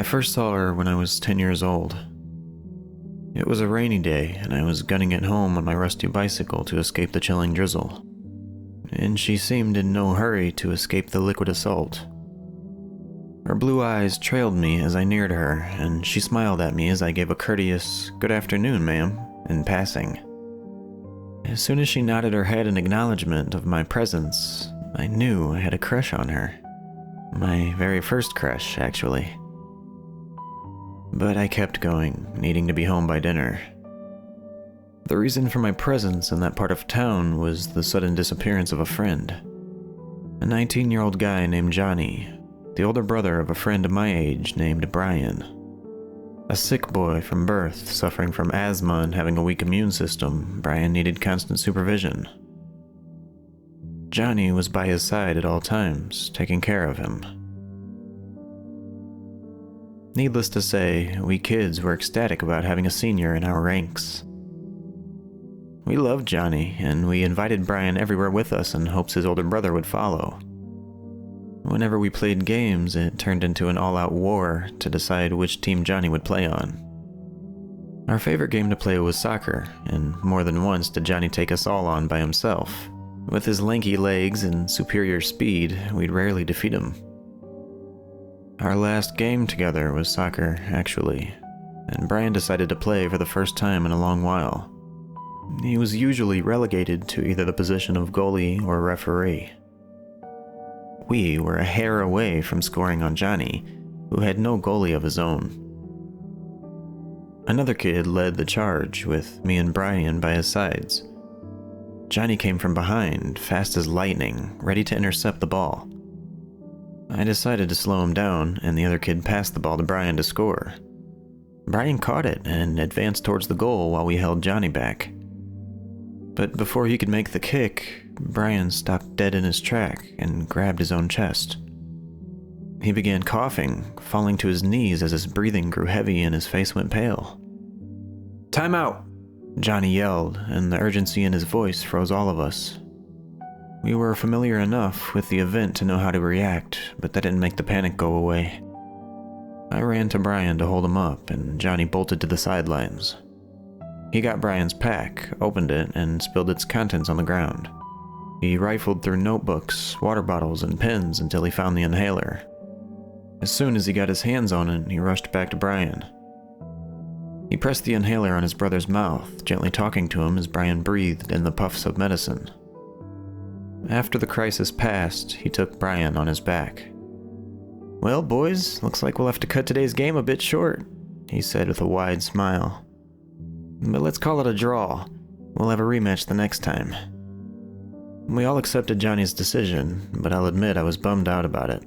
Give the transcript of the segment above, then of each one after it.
I first saw her when I was 10 years old. It was a rainy day, and I was gunning it home on my rusty bicycle to escape the chilling drizzle. And she seemed in no hurry to escape the liquid assault. Her blue eyes trailed me as I neared her, and she smiled at me as I gave a courteous, "Good afternoon, ma'am," in passing. As soon as she nodded her head in acknowledgement of my presence, I knew I had a crush on her. My very first crush, actually. But I kept going, needing to be home by dinner. The reason for my presence in that part of town was the sudden disappearance of a friend. A 19-year-old guy named Johnny, the older brother of a friend of my age named Brian. A sick boy from birth, suffering from asthma and having a weak immune system, Brian needed constant supervision. Johnny was by his side at all times, taking care of him. Needless to say, we kids were ecstatic about having a senior in our ranks. We loved Johnny, and we invited Brian everywhere with us in hopes his older brother would follow. Whenever we played games, it turned into an all-out war to decide which team Johnny would play on. Our favorite game to play was soccer, and more than once did Johnny take us all on by himself. With his lanky legs and superior speed, we'd rarely defeat him. Our last game together was soccer, actually, and Brian decided to play for the first time in a long while. He was usually relegated to either the position of goalie or referee. We were a hair away from scoring on Johnny, who had no goalie of his own. Another kid led the charge, with me and Brian by his sides. Johnny came from behind, fast as lightning, ready to intercept the ball. I decided to slow him down, and the other kid passed the ball to Brian to score. Brian caught it and advanced towards the goal while we held Johnny back. But before he could make the kick, Brian stopped dead in his track and grabbed his own chest. He began coughing, falling to his knees as his breathing grew heavy and his face went pale. "Time out!" Johnny yelled, and the urgency in his voice froze all of us. We were familiar enough with the event to know how to react, but that didn't make the panic go away. I ran to Brian to hold him up, and Johnny bolted to the sidelines. He got Brian's pack, opened it, and spilled its contents on the ground. He rifled through notebooks, water bottles, and pens until he found the inhaler. As soon as he got his hands on it, he rushed back to Brian. He pressed the inhaler on his brother's mouth, gently talking to him as Brian breathed in the puffs of medicine. After the crisis passed, he took Brian on his back. "Well, boys, looks like we'll have to cut today's game a bit short," he said with a wide smile. "But let's call it a draw. We'll have a rematch the next time." We all accepted Johnny's decision, but I'll admit I was bummed out about it.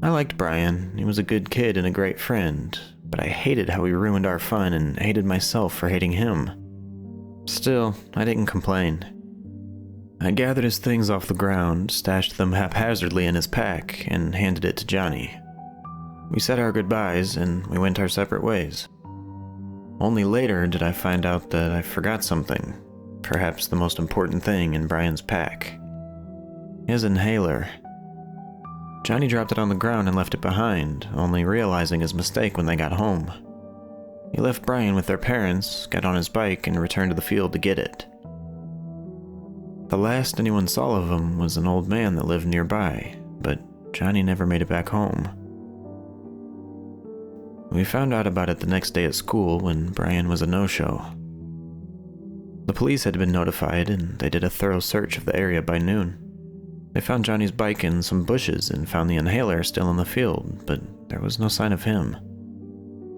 I liked Brian. He was a good kid and a great friend, but I hated how he ruined our fun and hated myself for hating him. Still, I didn't complain. I gathered his things off the ground, stashed them haphazardly in his pack, and handed it to Johnny. We said our goodbyes, and we went our separate ways. Only later did I find out that I forgot something, perhaps the most important thing in Brian's pack. His inhaler. Johnny dropped it on the ground and left it behind, only realizing his mistake when they got home. He left Brian with their parents, got on his bike, and returned to the field to get it. The last anyone saw of him was an old man that lived nearby, but Johnny never made it back home. We found out about it the next day at school when Brian was a no-show. The police had been notified, and they did a thorough search of the area by noon. They found Johnny's bike in some bushes and found the inhaler still in the field, but there was no sign of him.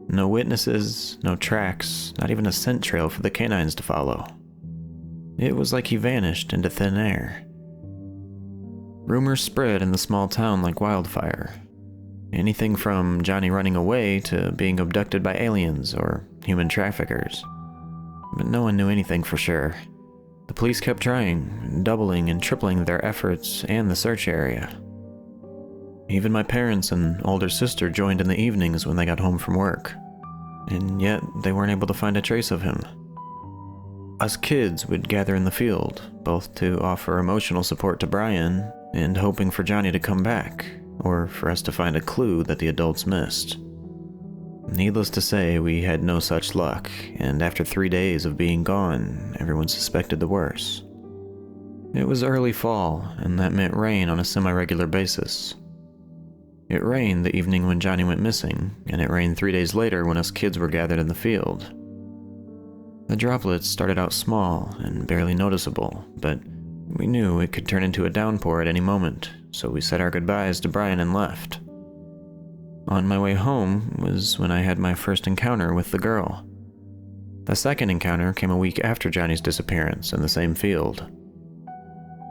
No witnesses, no tracks, not even a scent trail for the canines to follow. It was like he vanished into thin air. Rumors spread in the small town like wildfire. Anything from Johnny running away to being abducted by aliens or human traffickers. But no one knew anything for sure. The police kept trying, doubling and tripling their efforts and the search area. Even my parents and older sister joined in the evenings when they got home from work. And yet, they weren't able to find a trace of him. Us kids would gather in the field, both to offer emotional support to Brian and hoping for Johnny to come back, or for us to find a clue that the adults missed. Needless to say, we had no such luck, and after 3 days of being gone, everyone suspected the worst. It was early fall, and that meant rain on a semi-regular basis. It rained the evening when Johnny went missing, and it rained 3 days later when us kids were gathered in the field. The droplets started out small and barely noticeable, but we knew it could turn into a downpour at any moment, so we said our goodbyes to Brian and left. On my way home was when I had my first encounter with the girl. The second encounter came a week after Johnny's disappearance in the same field.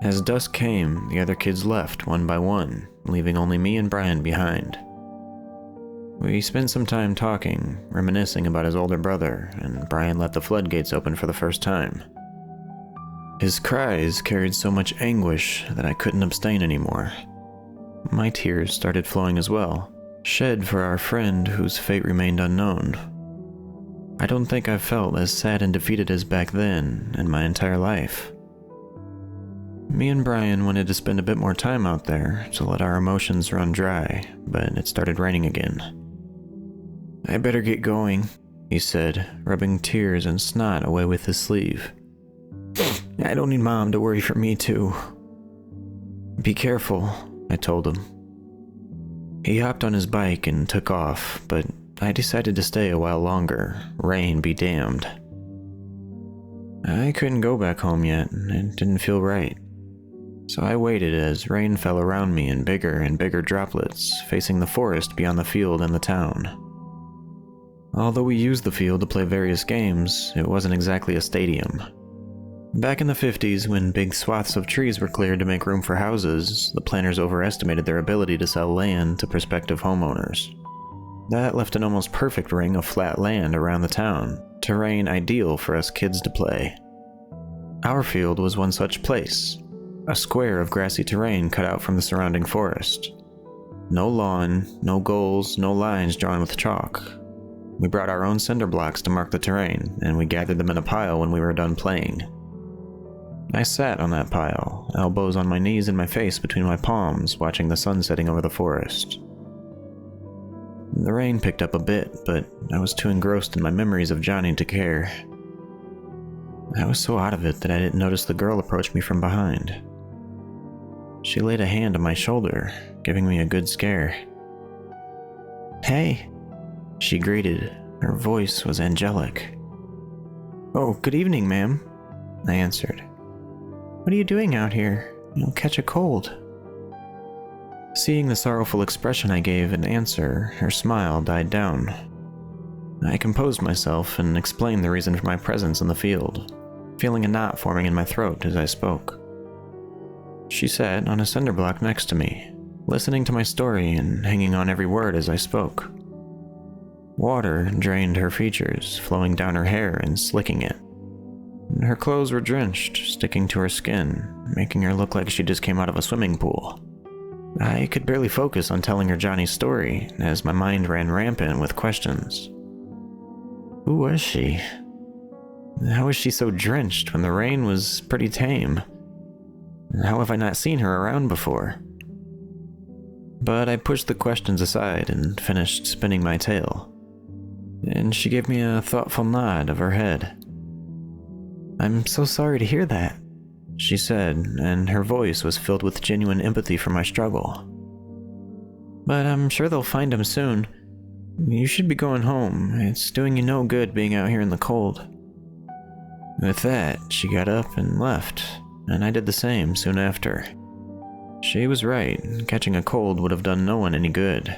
As dusk came, the other kids left one by one, leaving only me and Brian behind. We spent some time talking, reminiscing about his older brother, and Brian let the floodgates open for the first time. His cries carried so much anguish that I couldn't abstain anymore. My tears started flowing as well, shed for our friend whose fate remained unknown. I don't think I've felt as sad and defeated as back then in my entire life. Me and Brian wanted to spend a bit more time out there to let our emotions run dry, but it started raining again. "I better get going," he said, rubbing tears and snot away with his sleeve. "I don't need Mom to worry for me too." "Be careful," I told him. He hopped on his bike and took off, but I decided to stay a while longer, rain be damned. I couldn't go back home yet, and it didn't feel right. So I waited as rain fell around me in bigger and bigger droplets, facing the forest beyond the field and the town. Although we used the field to play various games, it wasn't exactly a stadium. Back in the 50s, when big swaths of trees were cleared to make room for houses, the planners overestimated their ability to sell land to prospective homeowners. That left an almost perfect ring of flat land around the town, terrain ideal for us kids to play. Our field was one such place, a square of grassy terrain cut out from the surrounding forest. No lawn, no goals, no lines drawn with chalk. We brought our own cinder blocks to mark the terrain, and we gathered them in a pile when we were done playing. I sat on that pile, elbows on my knees and my face between my palms, watching the sun setting over the forest. The rain picked up a bit, but I was too engrossed in my memories of Johnny to care. I was so out of it that I didn't notice the girl approach me from behind. She laid a hand on my shoulder, giving me a good scare. "Hey," she greeted. Her voice was angelic. "Oh, good evening, ma'am," I answered. "What are you doing out here? You'll catch a cold." Seeing the sorrowful expression I gave in answer, her smile died down. I composed myself and explained the reason for my presence in the field, feeling a knot forming in my throat as I spoke. She sat on a cinder block next to me, listening to my story and hanging on every word as I spoke. Water drained her features, flowing down her hair and slicking it. Her clothes were drenched, sticking to her skin, making her look like she just came out of a swimming pool. I could barely focus on telling her Johnny's story, as my mind ran rampant with questions. Who was she? How was she so drenched when the rain was pretty tame? How have I not seen her around before? But I pushed the questions aside and finished spinning my tale, and she gave me a thoughtful nod of her head. "I'm so sorry to hear that," she said, and her voice was filled with genuine empathy for my struggle. "But I'm sure they'll find him soon. You should be going home. It's doing you no good being out here in the cold." With that, she got up and left, and I did the same soon after. She was right, catching a cold would have done no one any good.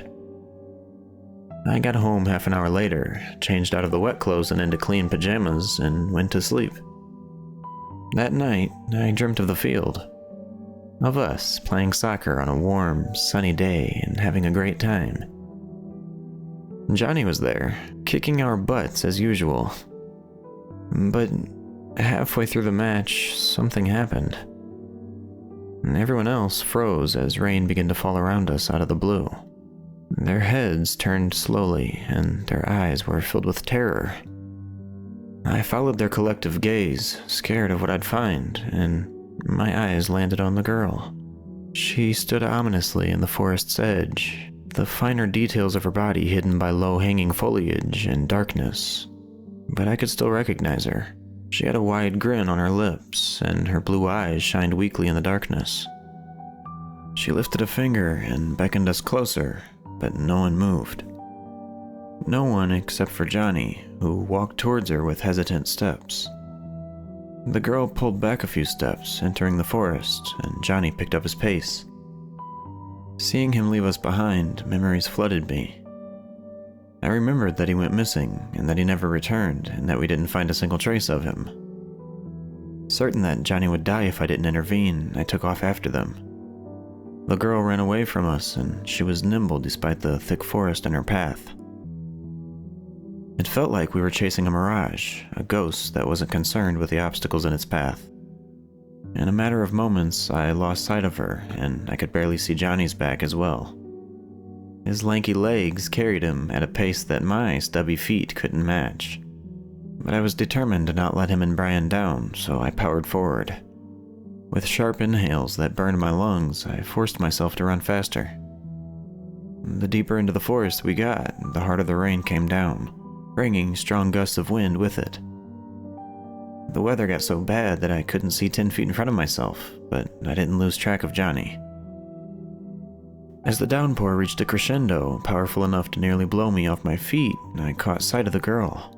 I got home half an hour later, changed out of the wet clothes and into clean pajamas, and went to sleep. That night, I dreamt of the field. Of us playing soccer on a warm, sunny day and having a great time. Johnny was there, kicking our butts as usual. But halfway through the match, something happened. Everyone else froze as rain began to fall around us out of the blue. Their heads turned slowly, and their eyes were filled with terror. I followed their collective gaze, scared of what I'd find, and my eyes landed on the girl. She stood ominously in the forest's edge, the finer details of her body hidden by low-hanging foliage and darkness. But I could still recognize her. She had a wide grin on her lips, and her blue eyes shined weakly in the darkness. She lifted a finger and beckoned us closer, but no one moved. No one except for Johnny, who walked towards her with hesitant steps. The girl pulled back a few steps, entering the forest, and Johnny picked up his pace. Seeing him leave us behind, memories flooded me. I remembered that he went missing, and that he never returned, and that we didn't find a single trace of him. Certain that Johnny would die if I didn't intervene, I took off after them. The girl ran away from us, and she was nimble despite the thick forest in her path. It felt like we were chasing a mirage, a ghost that wasn't concerned with the obstacles in its path. In a matter of moments, I lost sight of her, and I could barely see Johnny's back as well. His lanky legs carried him at a pace that my stubby feet couldn't match. But I was determined to not let him and Brian down, so I powered forward. With sharp inhales that burned my lungs, I forced myself to run faster. The deeper into the forest we got, the harder the rain came down, bringing strong gusts of wind with it. The weather got so bad that I couldn't see 10 feet in front of myself, but I didn't lose track of Johnny. As the downpour reached a crescendo, powerful enough to nearly blow me off my feet, I caught sight of the girl.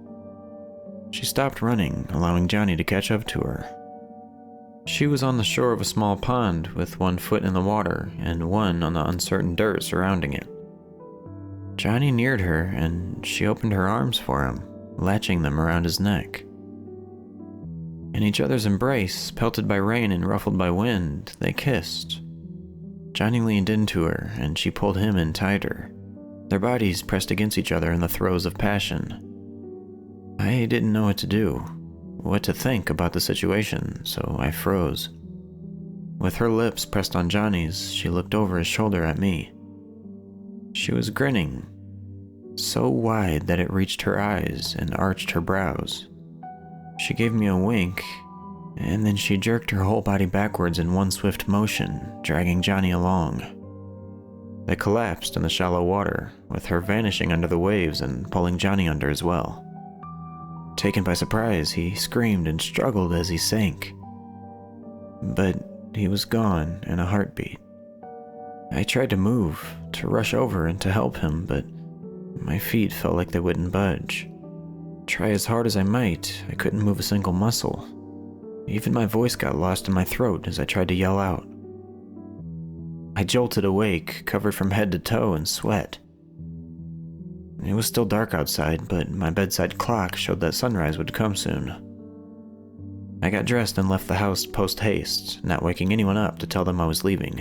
She stopped running, allowing Johnny to catch up to her. She was on the shore of a small pond with one foot in the water and one on the uncertain dirt surrounding it. Johnny neared her, and she opened her arms for him, latching them around his neck. In each other's embrace, pelted by rain and ruffled by wind, they kissed. Johnny leaned into her, and she pulled him in tighter. Their bodies pressed against each other in the throes of passion. I didn't know what to do, what to think about the situation, so I froze. With her lips pressed on Johnny's, she looked over his shoulder at me. She was grinning, so wide that it reached her eyes and arched her brows. She gave me a wink, and then she jerked her whole body backwards in one swift motion, dragging Johnny along. They collapsed in the shallow water, with her vanishing under the waves and pulling Johnny under as well. Taken by surprise, he screamed and struggled as he sank. But he was gone in a heartbeat. I tried to move, to rush over and to help him, but my feet felt like they wouldn't budge. Try as hard as I might, I couldn't move a single muscle. Even my voice got lost in my throat as I tried to yell out. I jolted awake, covered from head to toe in sweat. It was still dark outside, but my bedside clock showed that sunrise would come soon. I got dressed and left the house post-haste, not waking anyone up to tell them I was leaving.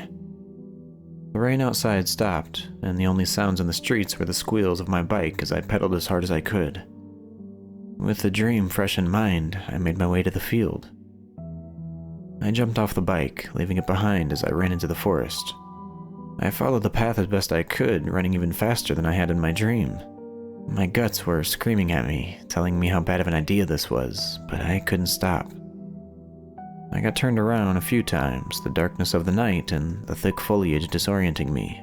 The rain outside stopped, and the only sounds in the streets were the squeals of my bike as I pedaled as hard as I could. With the dream fresh in mind, I made my way to the field. I jumped off the bike, leaving it behind as I ran into the forest. I followed the path as best I could, running even faster than I had in my dream. My guts were screaming at me, telling me how bad of an idea this was, but I couldn't stop. I got turned around a few times, the darkness of the night and the thick foliage disorienting me.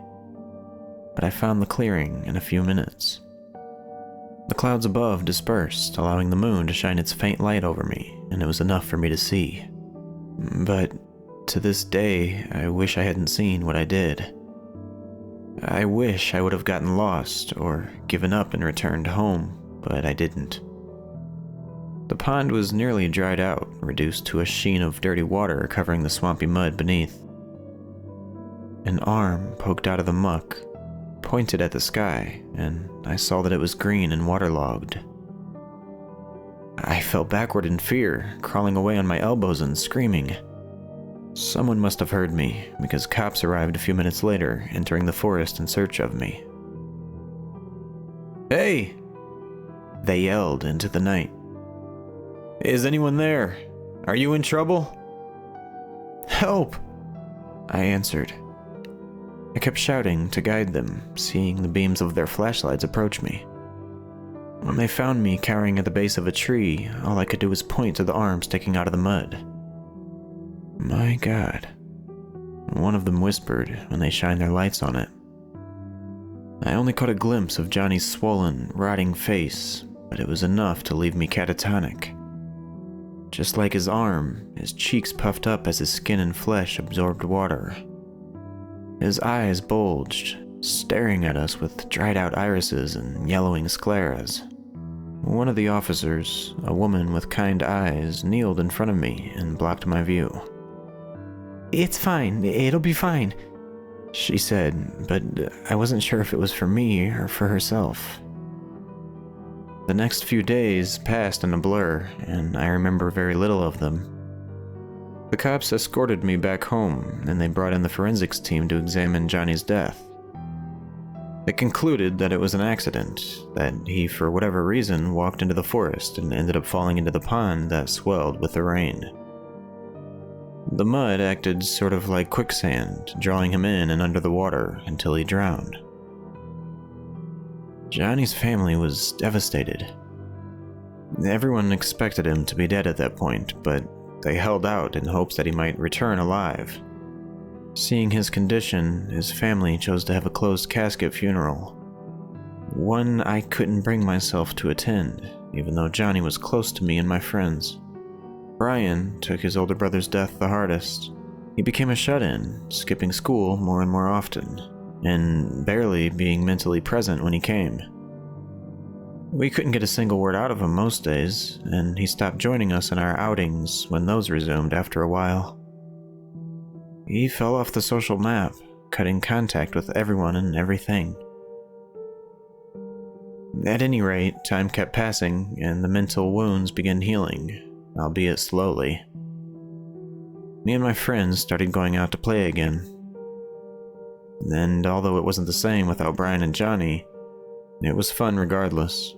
But I found the clearing in a few minutes. The clouds above dispersed, allowing the moon to shine its faint light over me, and it was enough for me to see. But to this day, I wish I hadn't seen what I did. I wish I would have gotten lost or given up and returned home, but I didn't. The pond was nearly dried out, reduced to a sheen of dirty water covering the swampy mud beneath. An arm poked out of the muck, pointed at the sky, and I saw that it was green and waterlogged. I fell backward in fear, crawling away on my elbows and screaming. Someone must have heard me, because cops arrived a few minutes later, entering the forest in search of me. "Hey!" they yelled into the night. "Is anyone there? Are you in trouble?" "Help!" I answered. I kept shouting to guide them, seeing the beams of their flashlights approach me. When they found me cowering at the base of a tree, all I could do was point to the arm sticking out of the mud. My God. one of them whispered when they shined their lights on it. I only caught a glimpse of Johnny's swollen, rotting face, but it was enough to leave me catatonic. Just like his arm, his cheeks puffed up as his skin and flesh absorbed water. His eyes bulged, staring at us with dried-out irises and yellowing scleras. One of the officers, a woman with kind eyes, kneeled in front of me and blocked my view. "It's fine, it'll be fine," she said, but I wasn't sure if it was for me or for herself. The next few days passed in a blur, and I remember very little of them. The cops escorted me back home, and they brought in the forensics team to examine Johnny's death. They concluded that it was an accident, that he, for whatever reason, walked into the forest and ended up falling into the pond that swelled with the rain. The mud acted sort of like quicksand, drawing him in and under the water until he drowned. Johnny's family was devastated. Everyone expected him to be dead at that point, but they held out in hopes that he might return alive. Seeing his condition, his family chose to have a closed casket funeral. One I couldn't bring myself to attend, even though Johnny was close to me and my friends. Brian took his older brother's death the hardest. He became a shut-in, skipping school more and more often, and barely being mentally present when he came. We couldn't get a single word out of him most days, and he stopped joining us in our outings when those resumed after a while. He fell off the social map, cutting contact with everyone and everything. At any rate, time kept passing, and the mental wounds began healing, albeit slowly. Me and my friends started going out to play again. And although it wasn't the same without Brian and Johnny, it was fun regardless.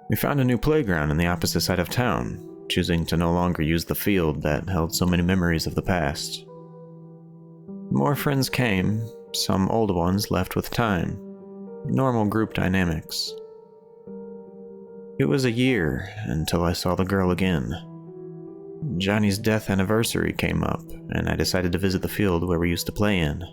We found a new playground on the opposite side of town, choosing to no longer use the field that held so many memories of the past. More friends came, some old ones left with time. Normal group dynamics. It was a year until I saw the girl again. Johnny's death anniversary came up, and I decided to visit the field where we used to play in.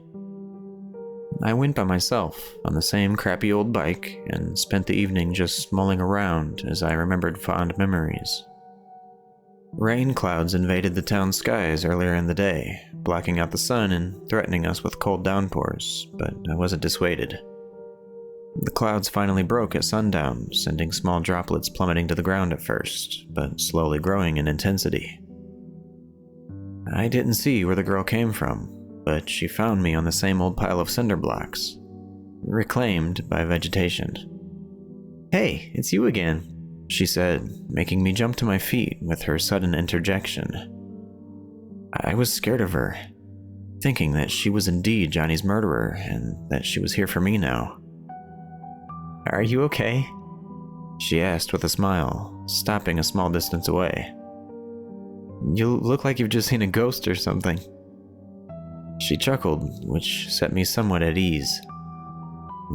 I went by myself on the same crappy old bike and spent the evening just mulling around as I remembered fond memories. Rain clouds invaded the town skies earlier in the day, blocking out the sun and threatening us with cold downpours, but I wasn't dissuaded. The clouds finally broke at sundown, sending small droplets plummeting to the ground at first, but slowly growing in intensity. I didn't see where the girl came from, but she found me on the same old pile of cinder blocks, reclaimed by vegetation. "Hey, it's you again," she said, making me jump to my feet with her sudden interjection. I was scared of her, thinking that she was indeed Johnny's murderer and that she was here for me now. "Are you okay?" she asked with a smile, stopping a small distance away. "You look like you've just seen a ghost or something." She chuckled, which set me somewhat at ease.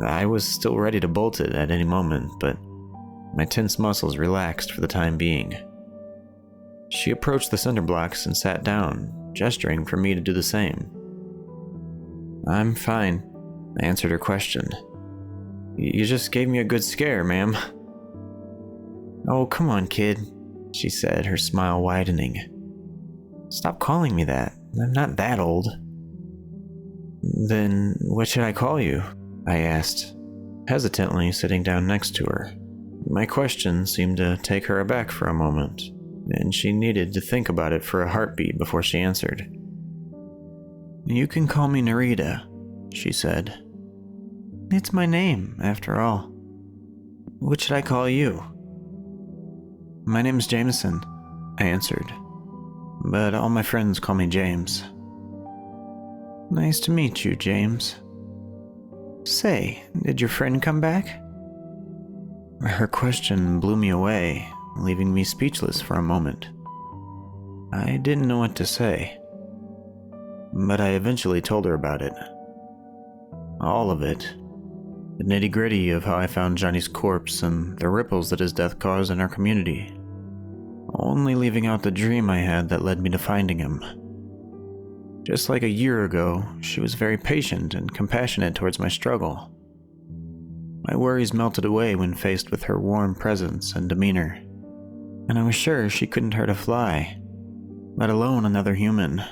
I was still ready to bolt it at any moment, but my tense muscles relaxed for the time being. She approached the cinder blocks and sat down, gesturing for me to do the same. "I'm fine," I answered her question. "You just gave me a good scare, ma'am." "Oh, come on, kid," she said, her smile widening. "Stop calling me that. I'm not that old." "Then what should I call you?" I asked, hesitantly sitting down next to her. My question seemed to take her aback for a moment, and she needed to think about it for a heartbeat before she answered. "You can call me Narita," she said. "It's my name, after all. What should I call you?" "My name's Jameson," I answered, "but all my friends call me James." "Nice to meet you, James. Say, did your friend come back?" Her question blew me away, leaving me speechless for a moment. I didn't know what to say, but I eventually told her about it. All of it. The nitty-gritty of how I found Johnny's corpse and the ripples that his death caused in our community, only leaving out the dream I had that led me to finding him. Just like a year ago, she was very patient and compassionate towards my struggle. My worries melted away when faced with her warm presence and demeanor, and I was sure she couldn't hurt a fly, let alone another human.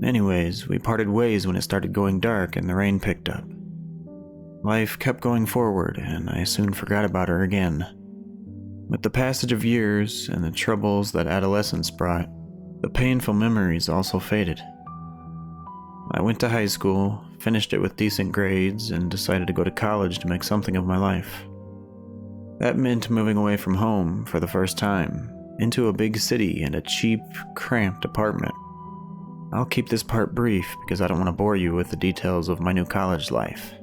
Anyways, we parted ways when it started going dark and the rain picked up. Life kept going forward, and I soon forgot about her again. With the passage of years and the troubles that adolescence brought, the painful memories also faded. I went to high school, finished it with decent grades, and decided to go to college to make something of my life. That meant moving away from home for the first time, into a big city and a cheap, cramped apartment. I'll keep this part brief because I don't want to bore you with the details of my new college life.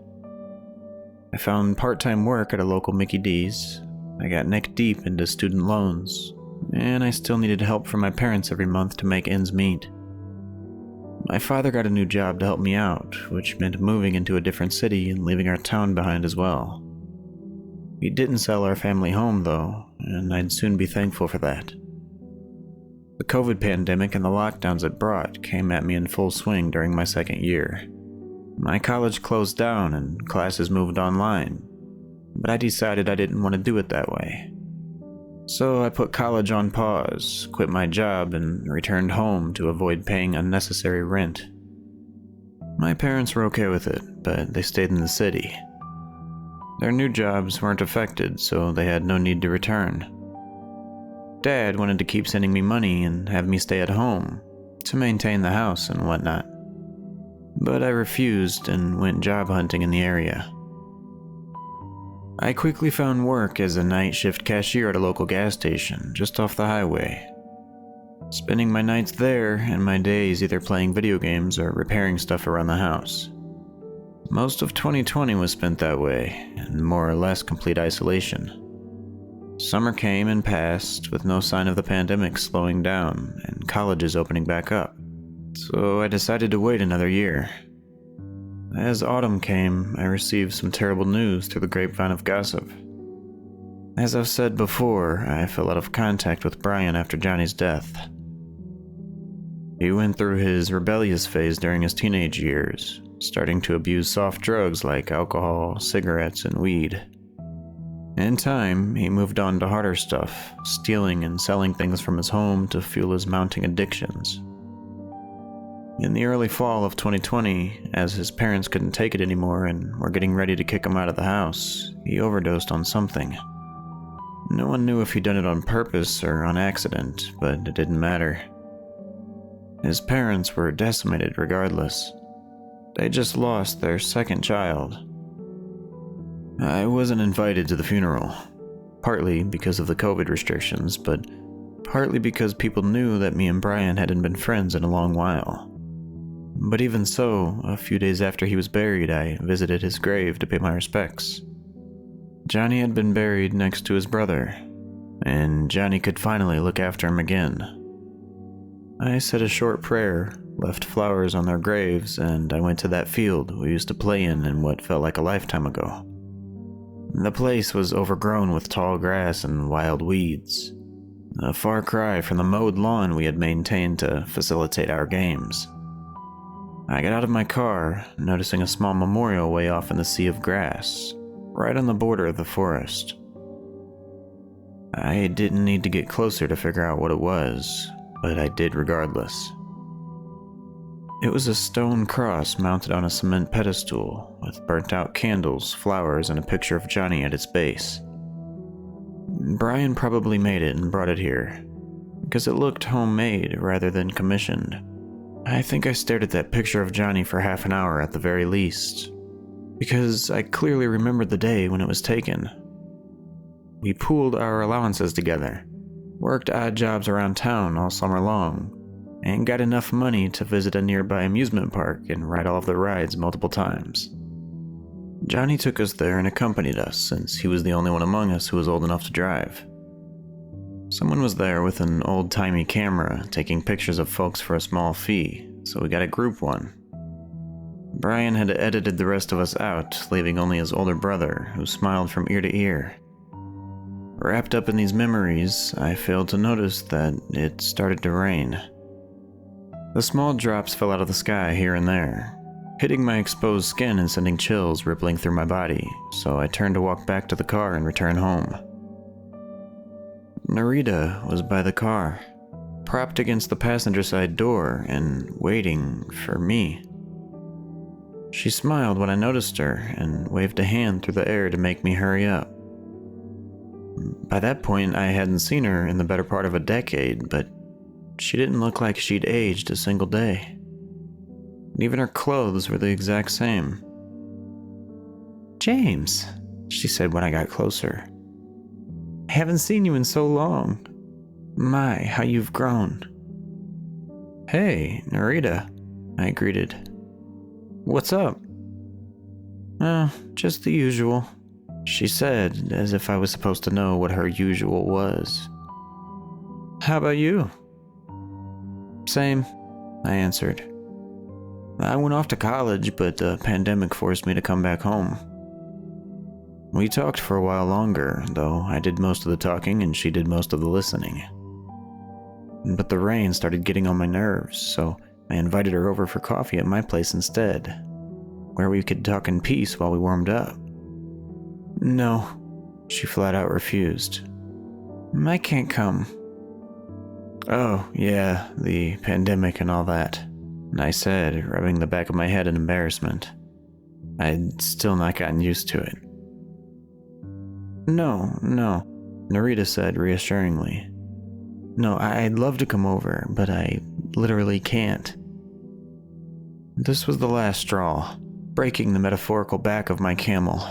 I found part-time work at a local Mickey D's. I got neck deep into student loans, and I still needed help from my parents every month to make ends meet. My father got a new job to help me out, which meant moving into a different city and leaving our town behind as well. We didn't sell our family home though, and I'd soon be thankful for that. The COVID pandemic and the lockdowns it brought came at me in full swing during my second year. My college closed down and classes moved online, but I decided I didn't want to do it that way. So I put college on pause, quit my job, and returned home to avoid paying unnecessary rent. My parents were okay with it, but they stayed in the city. Their new jobs weren't affected, so they had no need to return. Dad wanted to keep sending me money and have me stay at home, to maintain the house and whatnot. But I refused and went job hunting in the area. I quickly found work as a night shift cashier at a local gas station just off the highway, spending my nights there and my days either playing video games or repairing stuff around the house. Most of 2020 was spent that way, in more or less complete isolation. Summer came and passed with no sign of the pandemic slowing down and colleges opening back up, so I decided to wait another year. As autumn came, I received some terrible news through the grapevine of gossip. As I've said before, I fell out of contact with Brian after Johnny's death. He went through his rebellious phase during his teenage years, starting to abuse soft drugs like alcohol, cigarettes, and weed. In time, he moved on to harder stuff, stealing and selling things from his home to fuel his mounting addictions. In the early fall of 2020, as his parents couldn't take it anymore and were getting ready to kick him out of the house, he overdosed on something. No one knew if he'd done it on purpose or on accident, but it didn't matter. His parents were decimated regardless. They just lost their second child. I wasn't invited to the funeral, partly because of the COVID restrictions, but partly because people knew that me and Brian hadn't been friends in a long while. But even so, a few days after he was buried, I visited his grave to pay my respects. Johnny had been buried next to his brother, and Johnny could finally look after him again. I said a short prayer, left flowers on their graves, and I went to that field we used to play in what felt like a lifetime ago. The place was overgrown with tall grass and wild weeds, a far cry from the mowed lawn we had maintained to facilitate our games. I got out of my car, noticing a small memorial way off in the sea of grass, right on the border of the forest. I didn't need to get closer to figure out what it was, but I did regardless. It was a stone cross mounted on a cement pedestal, with burnt-out candles, flowers, and a picture of Johnny at its base. Brian probably made it and brought it here, because it looked homemade rather than commissioned. I think I stared at that picture of Johnny for half an hour at the very least, because I clearly remembered the day when it was taken. We pooled our allowances together, worked odd jobs around town all summer long, and got enough money to visit a nearby amusement park and ride all of the rides multiple times. Johnny took us there and accompanied us since he was the only one among us who was old enough to drive. Someone was there with an old-timey camera taking pictures of folks for a small fee, so we got a group one. Brian had edited the rest of us out, leaving only his older brother, who smiled from ear to ear. Wrapped up in these memories, I failed to notice that it started to rain. The small drops fell out of the sky here and there, hitting my exposed skin and sending chills rippling through my body, so I turned to walk back to the car and return home. Narita was by the car, propped against the passenger side door and waiting for me. She smiled when I noticed her and waved a hand through the air to make me hurry up. By that point, I hadn't seen her in the better part of a decade, but she didn't look like she'd aged a single day. Even her clothes were the exact same. "James," she said when I got closer. "I haven't seen you in so long. My, how you've grown." "Hey, Narita," I greeted. "What's up?" "Oh, just the usual," she said, as if I was supposed to know what her usual was. "How about you?" "Same," I answered. "I went off to college, but the pandemic forced me to come back home." We talked for a while longer, though I did most of the talking and she did most of the listening. But the rain started getting on my nerves, so I invited her over for coffee at my place instead, where we could talk in peace while we warmed up. "No," she flat out refused. "I can't come." "Oh, yeah, the pandemic and all that," I said, rubbing the back of my head in embarrassment. I'd still not gotten used to it. No, Narita said reassuringly. "No, I'd love to come over, but I literally can't." This was the last straw, breaking the metaphorical back of my camel.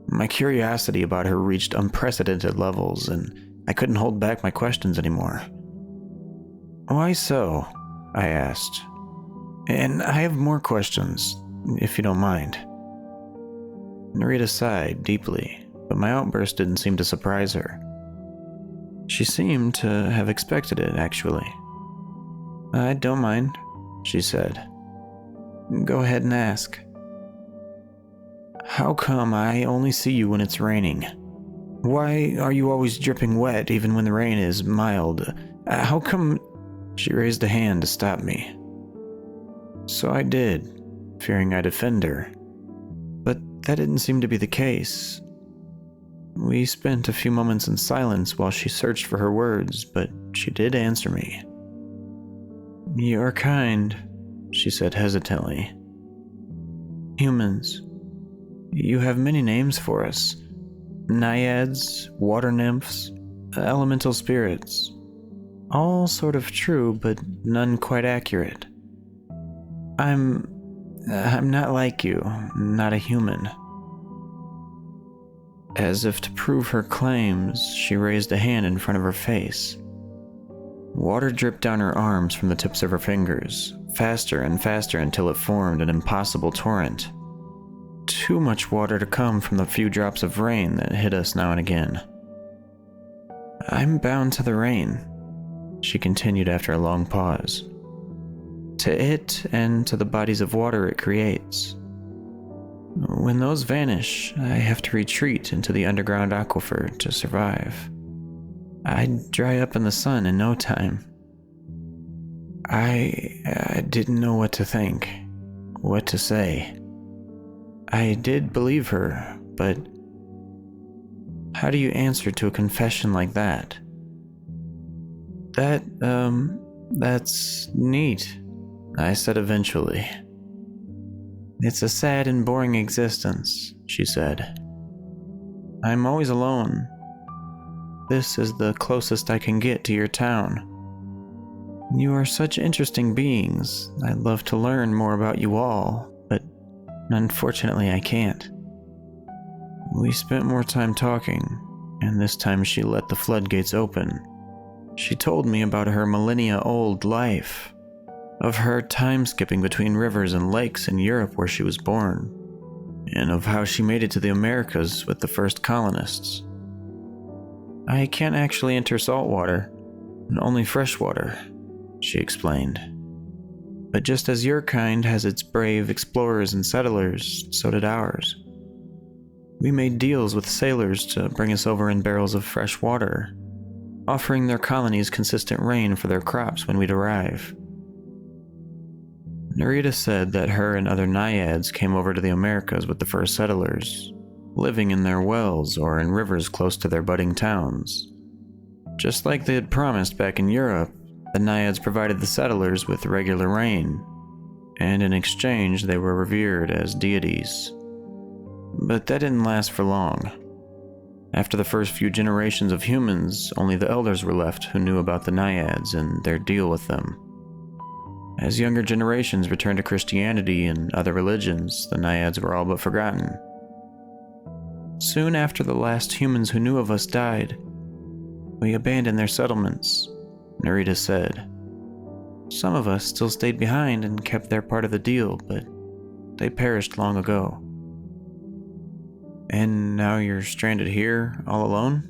My curiosity about her reached unprecedented levels, and I couldn't hold back my questions anymore. "Why so?" I asked. "And I have more questions, if you don't mind." Narita sighed deeply, but my outburst didn't seem to surprise her. She seemed to have expected it, actually. "I don't mind," she said. "Go ahead and ask." "How come I only see you when it's raining? Why are you always dripping wet even when the rain is mild? How come—" She raised a hand to stop me. So I did, fearing I'd offend her. But that didn't seem to be the case. We spent a few moments in silence while she searched for her words, but she did answer me. "You're kind," she said hesitantly. "Humans. You have many names for us. Naiads, water nymphs, elemental spirits. All sort of true, but none quite accurate. I'm not like you, not a human." As if to prove her claims, she raised a hand in front of her face. Water dripped down her arms from the tips of her fingers, faster and faster until it formed an impossible torrent. Too much water to come from the few drops of rain that hit us now and again. "I'm bound to the rain," she continued after a long pause. "To it and to the bodies of water it creates. When those vanish, I have to retreat into the underground aquifer to survive. I'd dry up in the sun in no time." I didn't know what to think, what to say. I did believe her, but how do you answer to a confession like that? That's neat," I said eventually. "It's a sad and boring existence," she said. "I'm always alone. This is the closest I can get to your town. You are such interesting beings. I'd love to learn more about you all, but unfortunately I can't." We spent more time talking, and this time she let the floodgates open. She told me about her millennia-old life, of her time-skipping between rivers and lakes in Europe where she was born, and of how she made it to the Americas with the first colonists. "I can't actually enter saltwater, only freshwater," she explained. "But just as your kind has its brave explorers and settlers, so did ours. We made deals with sailors to bring us over in barrels of fresh water, offering their colonies consistent rain for their crops when we'd arrive. Narita said that her and other naiads came over to the Americas with the first settlers, living in their wells or in rivers close to their budding towns. Just like they had promised back in Europe, the naiads provided the settlers with regular rain, and in exchange they were revered as deities. But that didn't last for long. After the first few generations of humans, only the elders were left who knew about the naiads and their deal with them. As younger generations returned to Christianity and other religions, the naiads were all but forgotten. Soon after the last humans who knew of us died, we abandoned their settlements, Narita said. Some of us still stayed behind and kept their part of the deal, but they perished long ago. And now you're stranded here, all alone?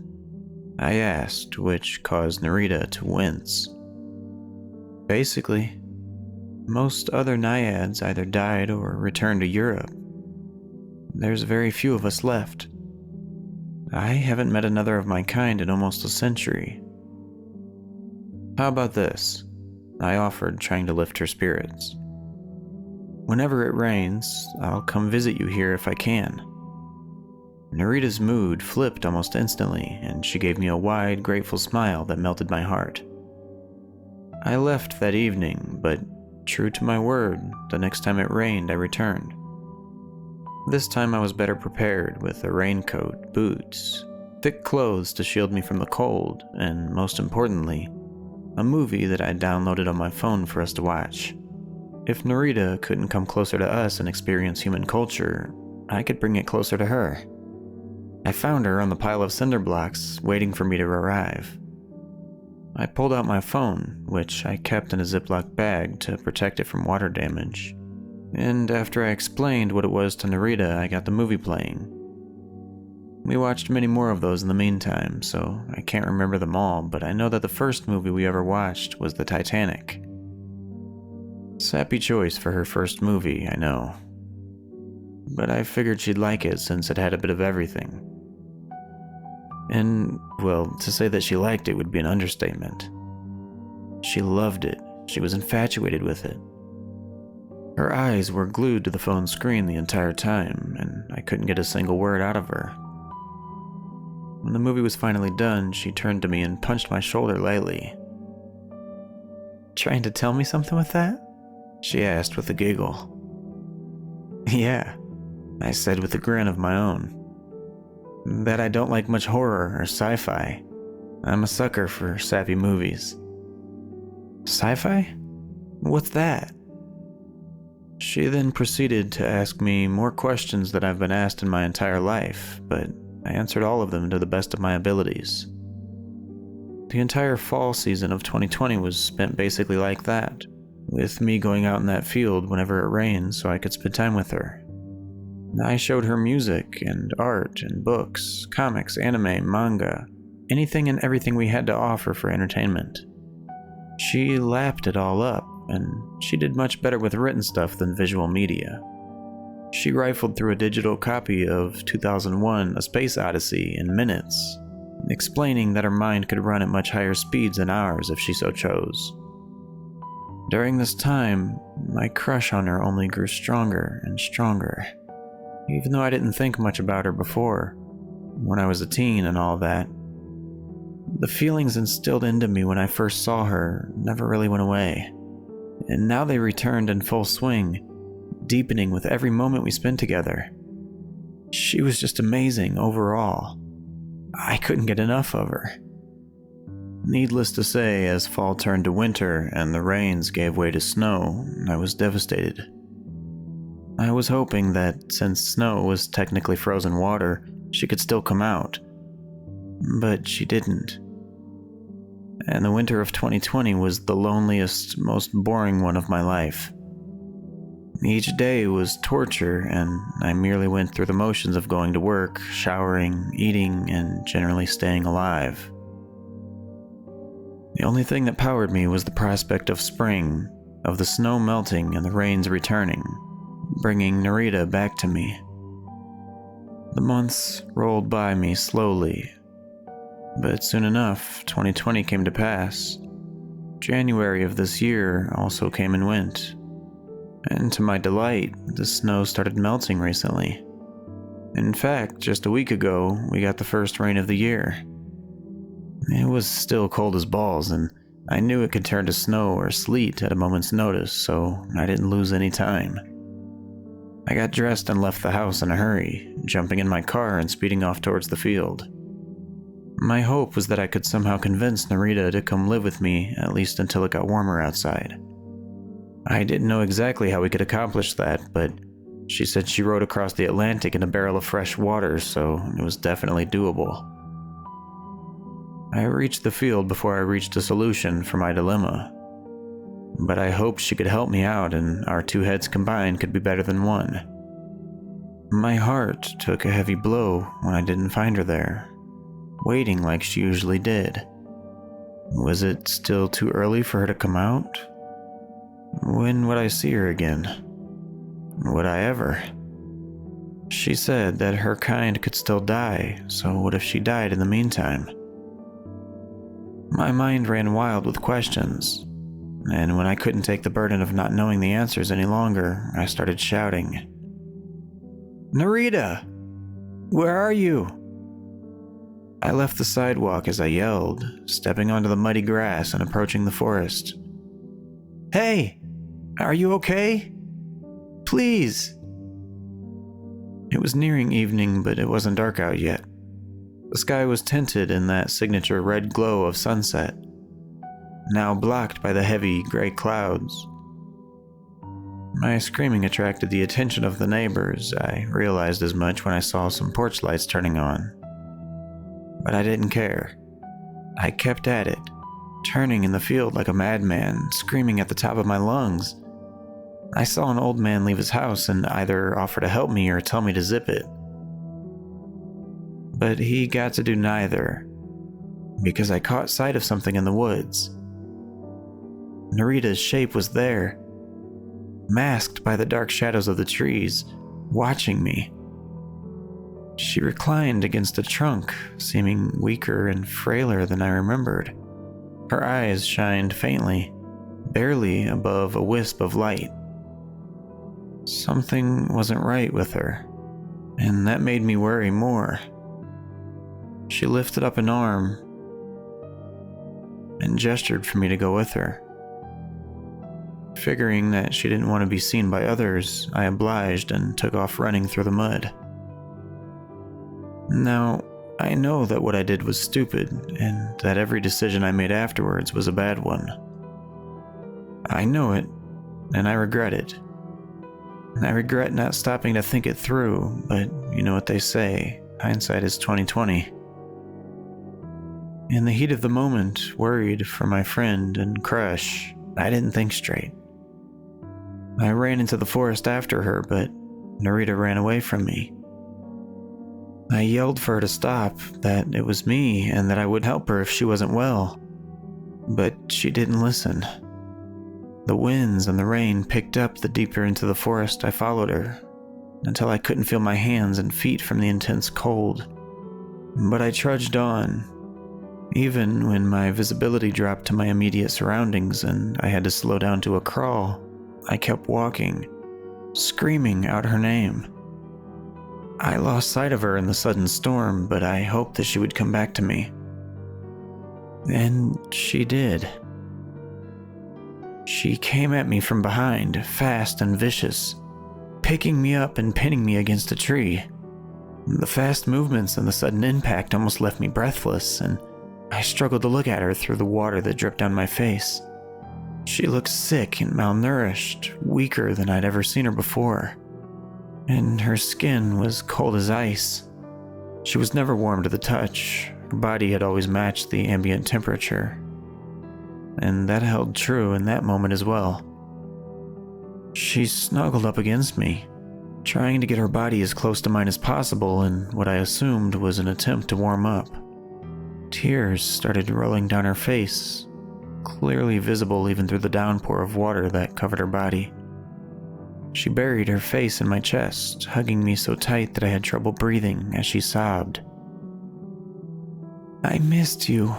I asked, which caused Narita to wince. Basically, most other naiads either died or returned to Europe. There's very few of us left. I haven't met another of my kind in almost a century. How about this? I offered, trying to lift her spirits. Whenever it rains, I'll come visit you here if I can. Narita's mood flipped almost instantly, and she gave me a wide, grateful smile that melted my heart. I left that evening, but true to my word, the next time it rained, I returned. This time I was better prepared with a raincoat, boots, thick clothes to shield me from the cold, and most importantly, a movie that I downloaded on my phone for us to watch. If Narita couldn't come closer to us and experience human culture, I could bring it closer to her. I found her on the pile of cinder blocks, waiting for me to arrive. I pulled out my phone, which I kept in a Ziploc bag to protect it from water damage. And after I explained what it was to Narita, I got the movie playing. We watched many more of those in the meantime, so I can't remember them all, but I know that the first movie we ever watched was the Titanic. Sappy choice for her first movie, I know. But I figured she'd like it since it had a bit of everything. And, well, to say that she liked it would be an understatement. She loved it. She was infatuated with it. Her eyes were glued to the phone screen the entire time, and I couldn't get a single word out of her. When the movie was finally done, she turned to me and punched my shoulder lightly. "Trying to tell me something with that?" she asked with a giggle. "Yeah," I said with a grin of my own. "That I don't like much horror or sci-fi. I'm a sucker for sappy movies." "Sci-fi? What's that?" She then proceeded to ask me more questions that I've been asked in my entire life, but I answered all of them to the best of my abilities. The entire fall season of 2020 was spent basically like that, with me going out in that field whenever it rained so I could spend time with her. I showed her music and art and books, comics, anime, manga, anything and everything we had to offer for entertainment. She lapped it all up, and she did much better with written stuff than visual media. She rifled through a digital copy of 2001: A Space Odyssey in minutes, explaining that her mind could run at much higher speeds than ours if she so chose. During this time, my crush on her only grew stronger and stronger. Even though I didn't think much about her before, when I was a teen and all that, the feelings instilled into me when I first saw her never really went away. And now they returned in full swing, deepening with every moment we spent together. She was just amazing overall. I couldn't get enough of her. Needless to say, as fall turned to winter and the rains gave way to snow, I was devastated. I was hoping that since snow was technically frozen water, she could still come out. But she didn't. And the winter of 2020 was the loneliest, most boring one of my life. Each day was torture, and I merely went through the motions of going to work, showering, eating, and generally staying alive. The only thing that powered me was the prospect of spring, of the snow melting and the rains returning, bringing Narita back to me. The months rolled by me slowly, but soon enough, 2020 came to pass. January of this year also came and went. And to my delight, the snow started melting recently. In fact, just a week ago, we got the first rain of the year. It was still cold as balls, and I knew it could turn to snow or sleet at a moment's notice, so I didn't lose any time. I got dressed and left the house in a hurry, jumping in my car and speeding off towards the field. My hope was that I could somehow convince Narita to come live with me, at least until it got warmer outside. I didn't know exactly how we could accomplish that, but she said she rode across the Atlantic in a barrel of fresh water, so it was definitely doable. I reached the field before I reached a solution for my dilemma, but I hoped she could help me out and our two heads combined could be better than one. My heart took a heavy blow when I didn't find her there, waiting like she usually did. Was it still too early for her to come out? When would I see her again? Would I ever? She said that her kind could still die, so what if she died in the meantime? My mind ran wild with questions, and when I couldn't take the burden of not knowing the answers any longer, I started shouting, "Narita! Where are you?" I left the sidewalk as I yelled, stepping onto the muddy grass and approaching the forest. "Hey! Are you okay? Please!" It was nearing evening, but it wasn't dark out yet. The sky was tinted in that signature red glow of sunset, now blocked by the heavy gray clouds. My screaming attracted the attention of the neighbors. I realized as much when I saw some porch lights turning on. But I didn't care. I kept at it, turning in the field like a madman, screaming at the top of my lungs. I saw an old man leave his house and either offer to help me or tell me to zip it. But he got to do neither, because I caught sight of something in the woods. Narita's shape was there, masked by the dark shadows of the trees, watching me. She reclined against a trunk, seeming weaker and frailer than I remembered. Her eyes shined faintly, barely above a wisp of light. Something wasn't right with her, and that made me worry more. She lifted up an arm and gestured for me to go with her. Figuring that she didn't want to be seen by others, I obliged and took off running through the mud. Now, I know that what I did was stupid, and that every decision I made afterwards was a bad one. I know it, and I regret it. I regret not stopping to think it through, but you know what they say, hindsight is 20/20. In the heat of the moment, worried for my friend and crush, I didn't think straight. I ran into the forest after her, but Narita ran away from me. I yelled for her to stop, that it was me, and that I would help her if she wasn't well. But she didn't listen. The winds and the rain picked up the deeper into the forest I followed her, until I couldn't feel my hands and feet from the intense cold. But I trudged on, even when my visibility dropped to my immediate surroundings and I had to slow down to a crawl. I kept walking, screaming out her name. I lost sight of her in the sudden storm, but I hoped that she would come back to me. And she did. She came at me from behind, fast and vicious, picking me up and pinning me against a tree. The fast movements and the sudden impact almost left me breathless, and I struggled to look at her through the water that dripped down my face. She looked sick and malnourished, weaker than I'd ever seen her before. And her skin was cold as ice. She was never warm to the touch. Her body had always matched the ambient temperature. And that held true in that moment as well. She snuggled up against me, trying to get her body as close to mine as possible in what I assumed was an attempt to warm up. Tears started rolling down her face, clearly visible even through the downpour of water that covered her body. She buried her face in my chest, hugging me so tight that I had trouble breathing as she sobbed. "I missed you,"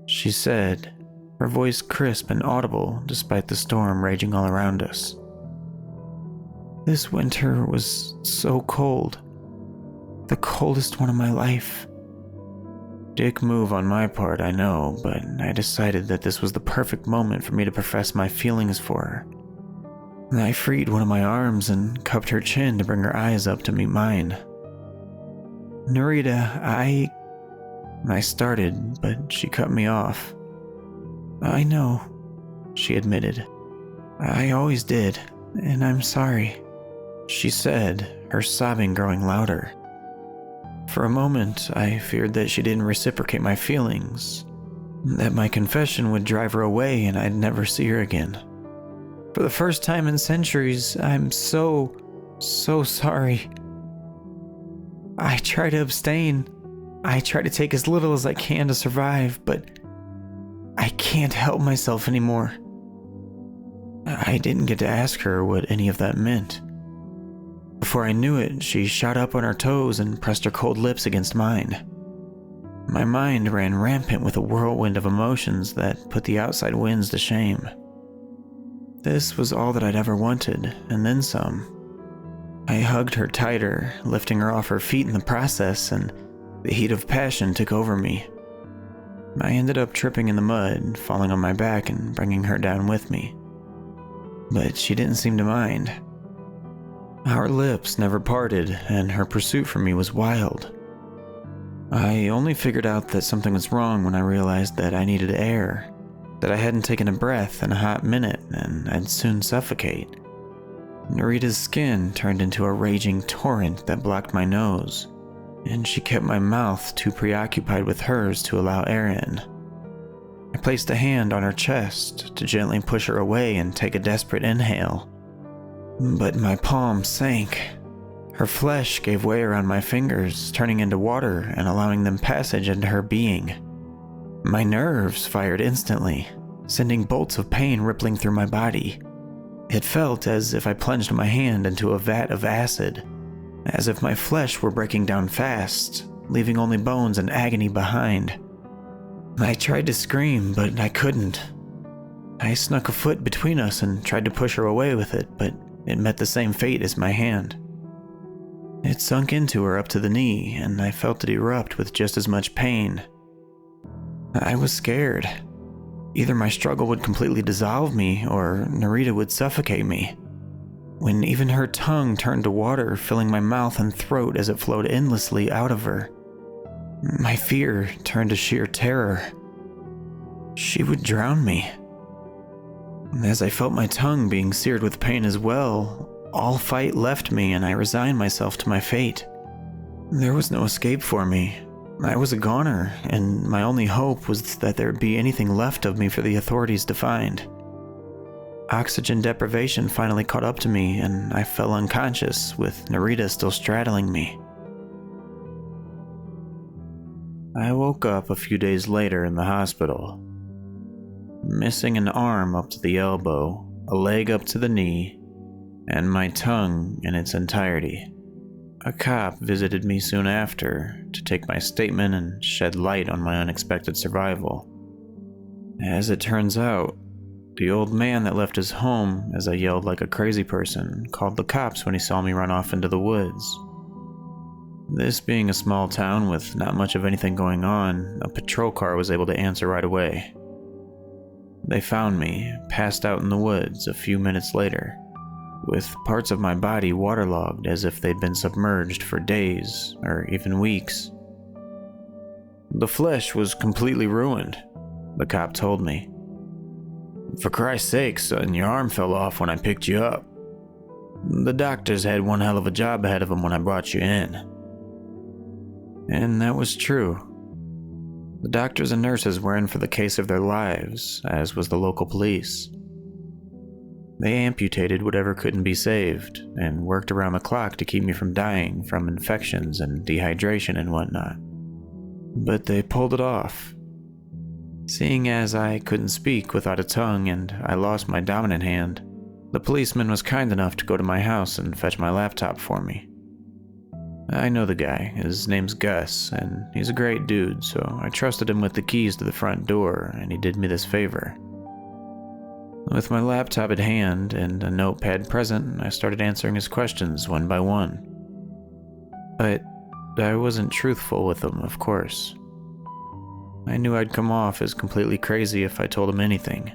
she said, her voice crisp and audible despite the storm raging all around us. This winter was so cold. The coldest one of my life. Dick move on my part, I know, but I decided that this was the perfect moment for me to profess my feelings for her. I freed one of my arms and cupped her chin to bring her eyes up to meet mine. Narita, I started, but she cut me off. I know, she admitted. I always did, and I'm sorry, she said, her sobbing growing louder. For a moment, I feared that she didn't reciprocate my feelings, that my confession would drive her away and I'd never see her again. For the first time in centuries, I'm so sorry. I try to abstain. I try to take as little as I can to survive, but I can't help myself anymore. I didn't get to ask her what any of that meant. Before I knew it, she shot up on her toes and pressed her cold lips against mine. My mind ran rampant with a whirlwind of emotions that put the outside winds to shame. This was all that I'd ever wanted, and then some. I hugged her tighter, lifting her off her feet in the process, and the heat of passion took over me. I ended up tripping in the mud, falling on my back and bringing her down with me. But she didn't seem to mind. Our lips never parted, and her pursuit for me was wild. I only figured out that something was wrong when I realized that I needed air, that I hadn't taken a breath in a hot minute, and I'd soon suffocate. Narita's skin turned into a raging torrent that blocked my nose, and she kept my mouth too preoccupied with hers to allow air in. I placed a hand on her chest to gently push her away and take a desperate inhale. But my palm sank. Her flesh gave way around my fingers, turning into water and allowing them passage into her being. My nerves fired instantly, sending bolts of pain rippling through my body. It felt as if I plunged my hand into a vat of acid, as if my flesh were breaking down fast, leaving only bones and agony behind. I tried to scream, but I couldn't. I snuck a foot between us and tried to push her away with it, but it met the same fate as my hand. It sunk into her up to the knee, and I felt it erupt with just as much pain. I was scared. Either my struggle would completely dissolve me, or Narita would suffocate me. When even her tongue turned to water, filling my mouth and throat as it flowed endlessly out of her. My fear turned to sheer terror. She would drown me. As I felt my tongue being seared with pain as well, all fight left me and I resigned myself to my fate. There was no escape for me. I was a goner, and my only hope was that there'd be anything left of me for the authorities to find. Oxygen deprivation finally caught up to me, and I fell unconscious, with Narita still straddling me. I woke up a few days later in the hospital, missing an arm up to the elbow, a leg up to the knee, and my tongue in its entirety. A cop visited me soon after to take my statement and shed light on my unexpected survival. As it turns out, the old man that left his home as I yelled like a crazy person called the cops when he saw me run off into the woods. This being a small town with not much of anything going on, a patrol car was able to answer right away. They found me, passed out in the woods a few minutes later, with parts of my body waterlogged as if they'd been submerged for days or even weeks. The flesh was completely ruined, the cop told me. For Christ's sake, son, your arm fell off when I picked you up. The doctors had one hell of a job ahead of them when I brought you in. And that was true. The doctors and nurses were in for the case of their lives, as was the local police. They amputated whatever couldn't be saved, and worked around the clock to keep me from dying from infections and dehydration and whatnot. But they pulled it off. Seeing as I couldn't speak without a tongue and I lost my dominant hand, the policeman was kind enough to go to my house and fetch my laptop for me. I know the guy. His name's Gus, and he's a great dude, so I trusted him with the keys to the front door, and he did me this favor. With my laptop at hand and a notepad present, I started answering his questions one by one. But I wasn't truthful with them, of course. I knew I'd come off as completely crazy if I told him anything.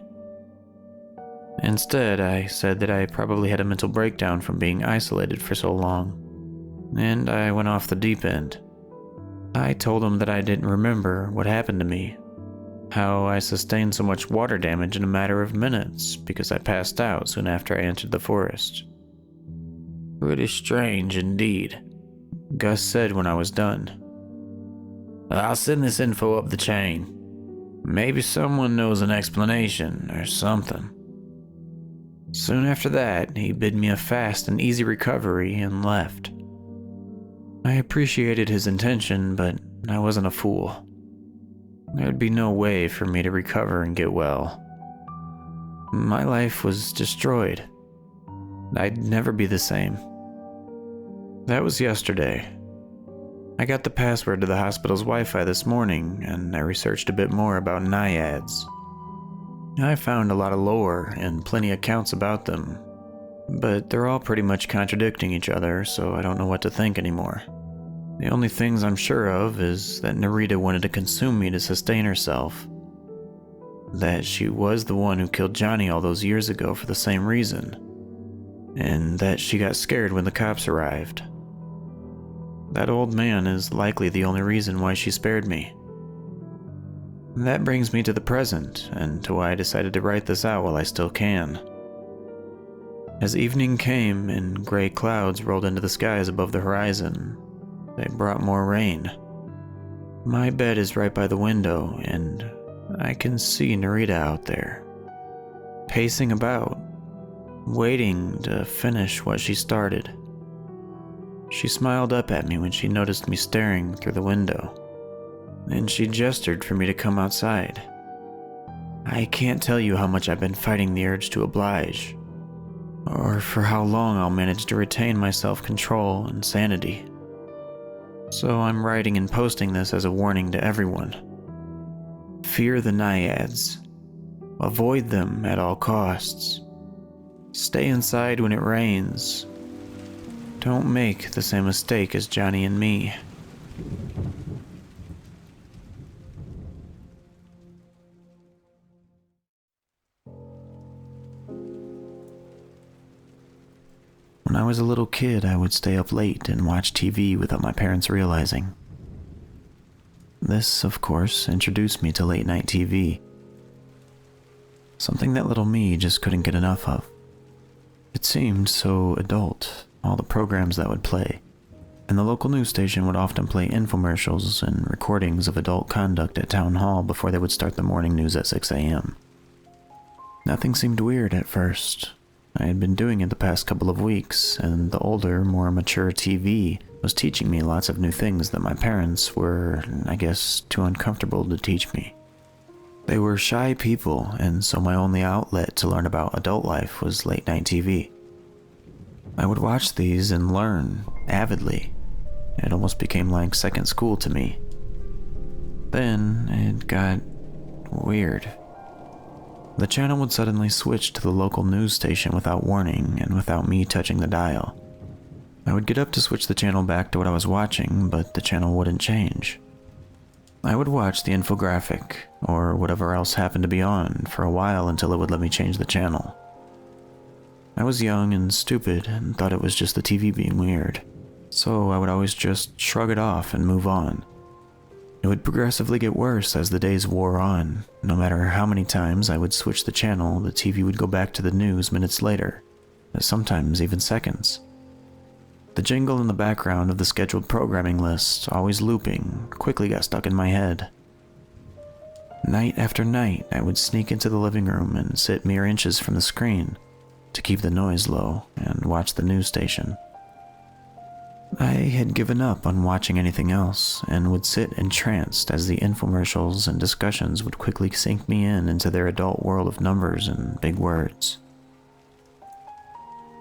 Instead, I said that I probably had a mental breakdown from being isolated for so long, and I went off the deep end. I told him that I didn't remember what happened to me, how I sustained so much water damage in a matter of minutes because I passed out soon after I entered the forest. Pretty strange indeed, Gus said when I was done. I'll send this info up the chain. Maybe someone knows an explanation or something. Soon after that, he bid me a fast and easy recovery and left. I appreciated his intention, but I wasn't a fool. There'd be no way for me to recover and get well. My life was destroyed. I'd never be the same. That was yesterday. I got the password to the hospital's Wi-Fi this morning, and I researched a bit more about naiads. I found a lot of lore and plenty of accounts about them, but they're all pretty much contradicting each other, so I don't know what to think anymore. The only things I'm sure of is that Narita wanted to consume me to sustain herself. That she was the one who killed Johnny all those years ago for the same reason. And that she got scared when the cops arrived. That old man is likely the only reason why she spared me. That brings me to the present, and to why I decided to write this out while I still can. As evening came and gray clouds rolled into the skies above the horizon, they brought more rain. My bed is right by the window, and I can see Narita out there, pacing about, waiting to finish what she started. She smiled up at me when she noticed me staring through the window, and she gestured for me to come outside. I can't tell you how much I've been fighting the urge to oblige, or for how long I'll manage to retain my self-control and sanity. So I'm writing and posting this as a warning to everyone. Fear the naiads. Avoid them at all costs. Stay inside when it rains. Don't make the same mistake as Johnny and me. When I was a little kid, I would stay up late and watch TV without my parents realizing. This, of course, introduced me to late-night TV. Something that little me just couldn't get enough of. It seemed so adult, all the programs that would play, and the local news station would often play infomercials and recordings of adult conduct at town hall before they would start the morning news at 6 a.m. Nothing seemed weird at first. I had been doing it the past couple of weeks, and the older, more mature TV was teaching me lots of new things that my parents were, I guess, too uncomfortable to teach me. They were shy people, and so my only outlet to learn about adult life was late-night TV. I would watch these and learn, avidly. It almost became like second school to me. Then, it got weird. The channel would suddenly switch to the local news station without warning and without me touching the dial. I would get up to switch the channel back to what I was watching, but the channel wouldn't change. I would watch the infographic, or whatever else happened to be on, for a while until it would let me change the channel. I was young and stupid and thought it was just the TV being weird, so I would always just shrug it off and move on. It would progressively get worse as the days wore on. No matter how many times I would switch the channel, the TV would go back to the news minutes later, sometimes even seconds. The jingle in the background of the scheduled programming list, always looping, quickly got stuck in my head. Night after night, I would sneak into the living room and sit mere inches from the screen to keep the noise low and watch the news station. I had given up on watching anything else and would sit entranced as the infomercials and discussions would quickly sink me into their adult world of numbers and big words.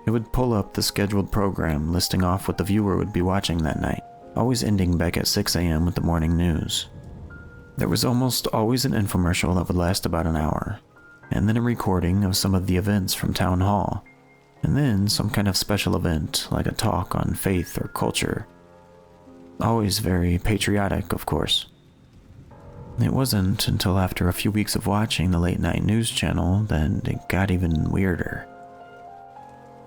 It would pull up the scheduled program listing off what the viewer would be watching that night, always ending back at 6 a.m. with the morning news. There was almost always an infomercial that would last about an hour, and then a recording of some of the events from town hall, and then some kind of special event like a talk on faith or culture. Always very patriotic, of course. It wasn't until after a few weeks of watching the late night news channel that it got even weirder.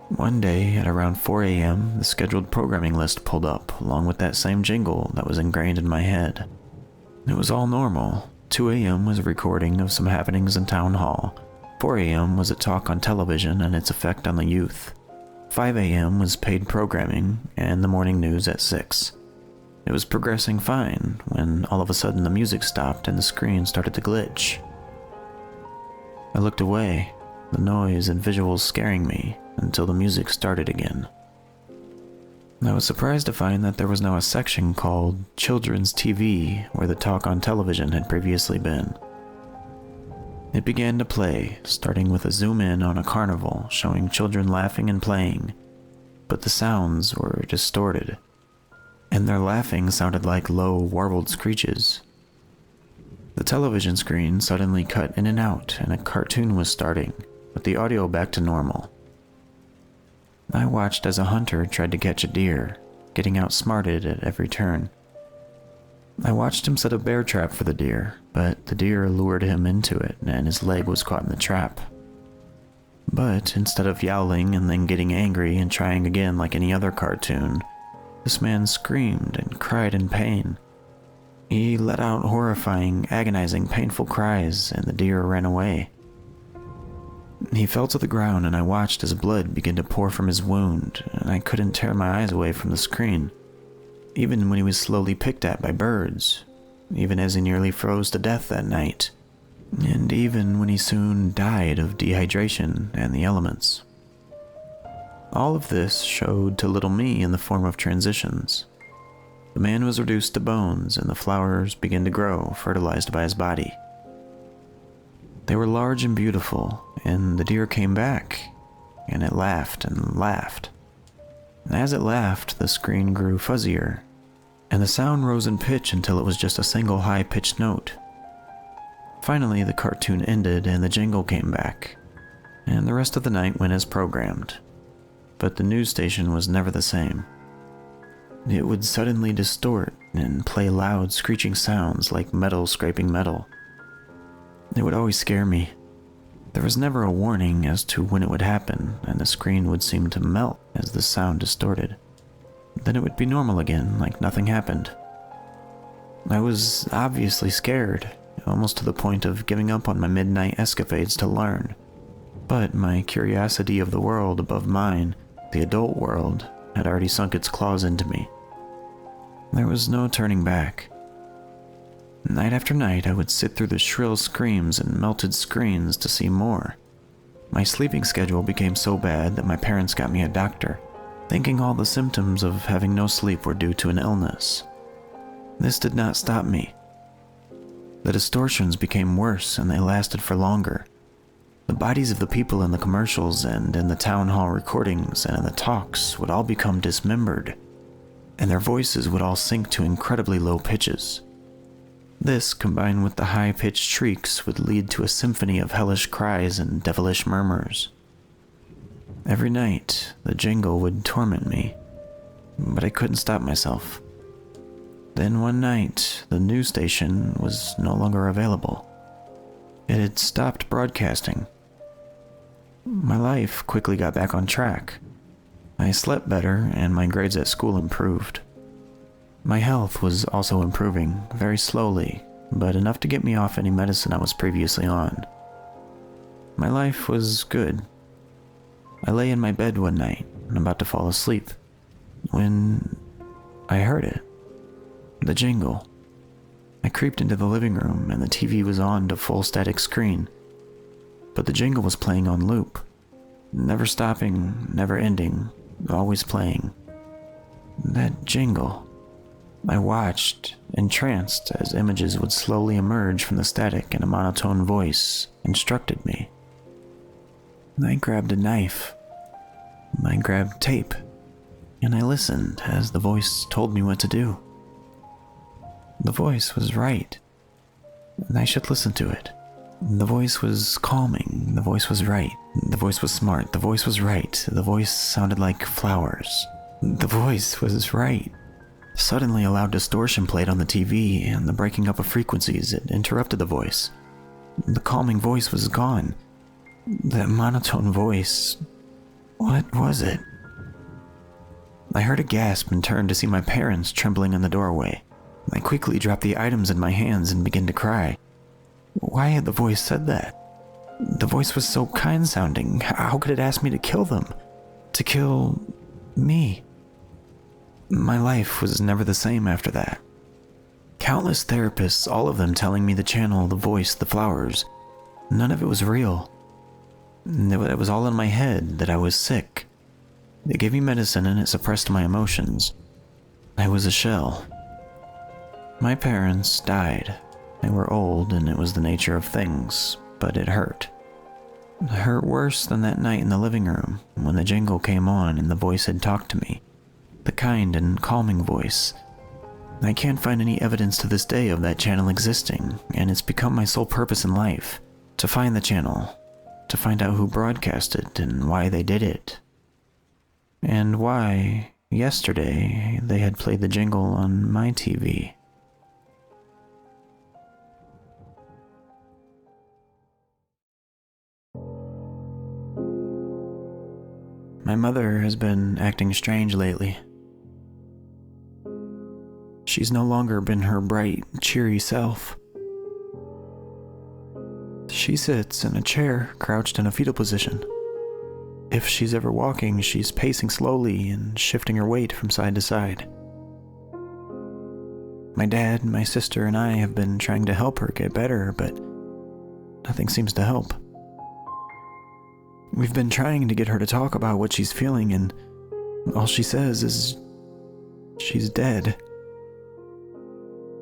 One day at around 4 a.m., the scheduled programming list pulled up along with that same jingle that was ingrained in my head. It was all normal. 2 a.m. was a recording of some happenings in town hall. 4 a.m. was a talk on television and its effect on the youth. 5 a.m. was paid programming and the morning news at 6. It was progressing fine when all of a sudden the music stopped and the screen started to glitch. I looked away, the noise and visuals scaring me, until the music started again. I was surprised to find that there was now a section called Children's TV where the talk on television had previously been. It began to play, starting with a zoom in on a carnival showing children laughing and playing, but the sounds were distorted, and their laughing sounded like low, warbled screeches. The television screen suddenly cut in and out, and a cartoon was starting, with the audio back to normal. I watched as a hunter tried to catch a deer, getting outsmarted at every turn. I watched him set a bear trap for the deer, but the deer lured him into it, and his leg was caught in the trap. But instead of yowling and then getting angry and trying again like any other cartoon, this man screamed and cried in pain. He let out horrifying, agonizing, painful cries, and the deer ran away. He fell to the ground, and I watched as blood began to pour from his wound, and I couldn't tear my eyes away from the screen, even when he was slowly picked at by birds, even as he nearly froze to death that night, and even when he soon died of dehydration and the elements. All of this showed to little me in the form of transitions. The man was reduced to bones, and the flowers began to grow, fertilized by his body. They were large and beautiful, and the deer came back, and it laughed and laughed. As it laughed, the screen grew fuzzier, and the sound rose in pitch until it was just a single high-pitched note. Finally, the cartoon ended and the jingle came back, and the rest of the night went as programmed. But the news station was never the same. It would suddenly distort and play loud, screeching sounds like metal scraping metal. It would always scare me. There was never a warning as to when it would happen, and the screen would seem to melt as the sound distorted. Then it would be normal again, like nothing happened. I was obviously scared, almost to the point of giving up on my midnight escapades to learn. But my curiosity of the world above mine, the adult world, had already sunk its claws into me. There was no turning back. Night after night, I would sit through the shrill screams and melted screens to see more. My sleeping schedule became so bad that my parents got me a doctor, thinking all the symptoms of having no sleep were due to an illness. This did not stop me. The distortions became worse and they lasted for longer. The bodies of the people in the commercials and in the town hall recordings and in the talks would all become dismembered, and their voices would all sink to incredibly low pitches. This, combined with the high-pitched shrieks, would lead to a symphony of hellish cries and devilish murmurs. Every night, the jingle would torment me, but I couldn't stop myself. Then one night, the news station was no longer available. It had stopped broadcasting. My life quickly got back on track. I slept better, and my grades at school improved. My health was also improving, very slowly, but enough to get me off any medicine I was previously on. My life was good. I lay in my bed one night, about to fall asleep, when I heard it. The jingle. I creeped into the living room, and the TV was on to full static screen, but the jingle was playing on loop, never stopping, never ending, always playing. That jingle. I watched, entranced, as images would slowly emerge from the static and a monotone voice instructed me. I grabbed a knife. I grabbed tape, and I listened as the voice told me what to do. The voice was right, and I should listen to it. The voice was calming, the voice was right, the voice was smart, the voice was right, the voice sounded like flowers. The voice was right. Suddenly a loud distortion played on the TV, and the breaking up of frequencies, it interrupted the voice. The calming voice was gone. That monotone voice, what was it? I heard a gasp and turned to see my parents trembling in the doorway. I quickly dropped the items in my hands and began to cry. Why had the voice said that? The voice was so kind-sounding. How could it ask me to kill them? To kill me? My life was never the same after that. Countless therapists, all of them telling me the channel, the voice, the flowers. None of it was real. It was all in my head that I was sick. They gave me medicine and it suppressed my emotions. I was a shell. My parents died. They were old and it was the nature of things, but it hurt. It hurt worse than that night in the living room when the jingle came on and the voice had talked to me. The kind and calming voice. I can't find any evidence to this day of that channel existing, and it's become my sole purpose in life, to find the channel, to find out who broadcast it and why they did it. And why, yesterday, they had played the jingle on my TV. My mother has been acting strange lately. She's no longer been her bright, cheery self. She sits in a chair, crouched in a fetal position. If she's ever walking, she's pacing slowly and shifting her weight from side to side. My dad, my sister, and I have been trying to help her get better, but nothing seems to help. We've been trying to get her to talk about what she's feeling, and all she says is she's dead.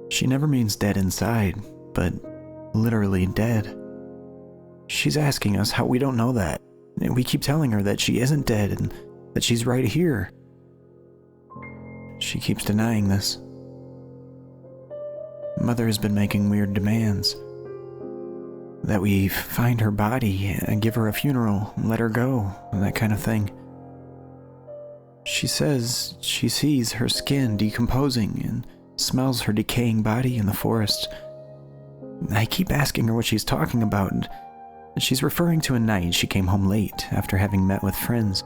She never means dead inside, but literally dead. She's asking us how we don't know that, and we keep telling her that she isn't dead and that she's right here. She keeps denying this. Mother has been making weird demands. That we find her body and give her a funeral, let her go, that kind of thing. She says she sees her skin decomposing and smells her decaying body in the forest. I keep asking her what she's talking about, and she's referring to a night she came home late after having met with friends.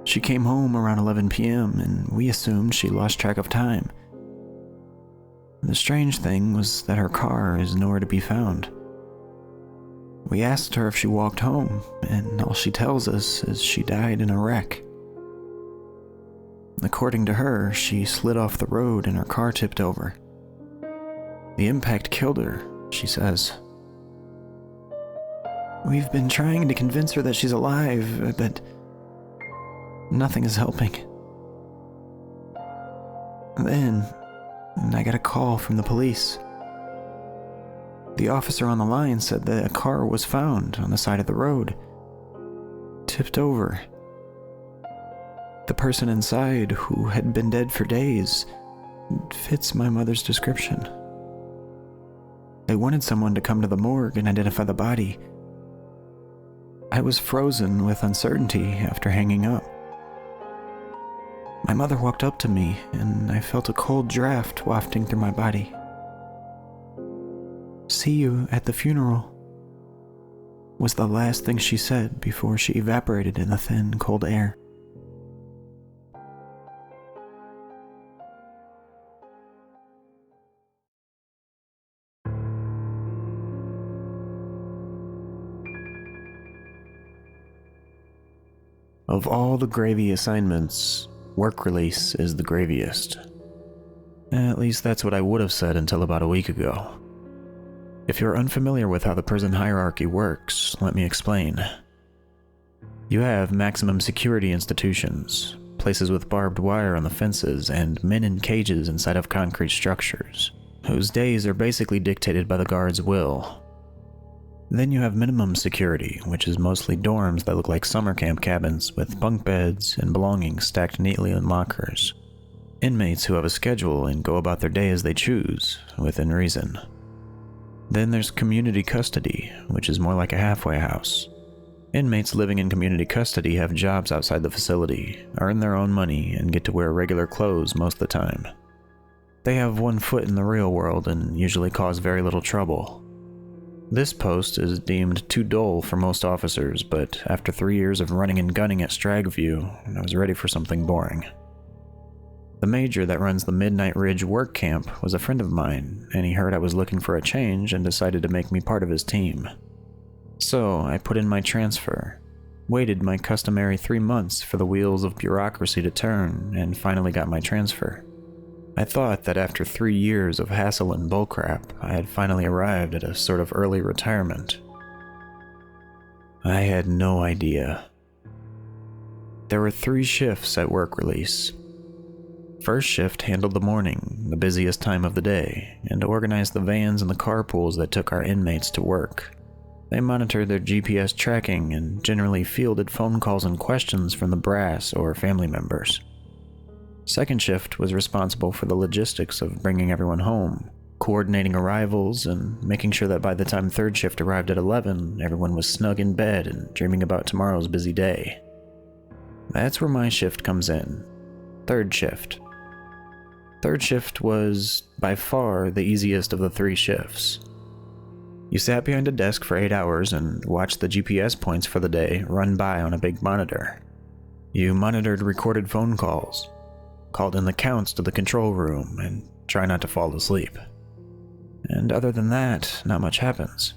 She came home around 11 p.m. and we assumed she lost track of time. The strange thing was that her car is nowhere to be found. We asked her if she walked home, and all she tells us is she died in a wreck. According to her, she slid off the road and her car tipped over. The impact killed her, she says. We've been trying to convince her that she's alive, but nothing is helping. Then, I got a call from the police. The officer on the line said that a car was found on the side of the road, tipped over. The person inside, who had been dead for days, fits my mother's description. They wanted someone to come to the morgue and identify the body. I was frozen with uncertainty after hanging up. My mother walked up to me, and I felt a cold draft wafting through my body. "See you at the funeral," was the last thing she said before she evaporated in the thin, cold air. Of all the gravy assignments, work release is the graviest. At least that's what I would have said until about a week ago. If you're unfamiliar with how the prison hierarchy works, let me explain. You have maximum security institutions, places with barbed wire on the fences, and men in cages inside of concrete structures, whose days are basically dictated by the guard's will. Then you have minimum security, which is mostly dorms that look like summer camp cabins with bunk beds and belongings stacked neatly in lockers. Inmates who have a schedule and go about their day as they choose, within reason. Then there's community custody, which is more like a halfway house. Inmates living in community custody have jobs outside the facility, earn their own money, and get to wear regular clothes most of the time. They have one foot in the real world and usually cause very little trouble. This post is deemed too dull for most officers, but after 3 years of running and gunning at Stragview, I was ready for something boring. The major that runs the Midnight Ridge work camp was a friend of mine, and he heard I was looking for a change and decided to make me part of his team. So I put in my transfer, waited my customary 3 months for the wheels of bureaucracy to turn, and finally got my transfer. I thought that after 3 years of hassle and bullcrap, I had finally arrived at a sort of early retirement. I had no idea. There were 3 shifts at work release. First shift handled the morning, the busiest time of the day, and organized the vans and the carpools that took our inmates to work. They monitored their GPS tracking and generally fielded phone calls and questions from the brass or family members. Second shift was responsible for the logistics of bringing everyone home, coordinating arrivals, and making sure that by the time third shift arrived at 11, everyone was snug in bed and dreaming about tomorrow's busy day. That's where my shift comes in. Third shift. Third shift was, by far, the easiest of the 3 shifts. You sat behind a desk for 8 hours and watched the GPS points for the day run by on a big monitor. You monitored recorded phone calls, called in the counts to the control room, and try not to fall asleep. And other than that, not much happens.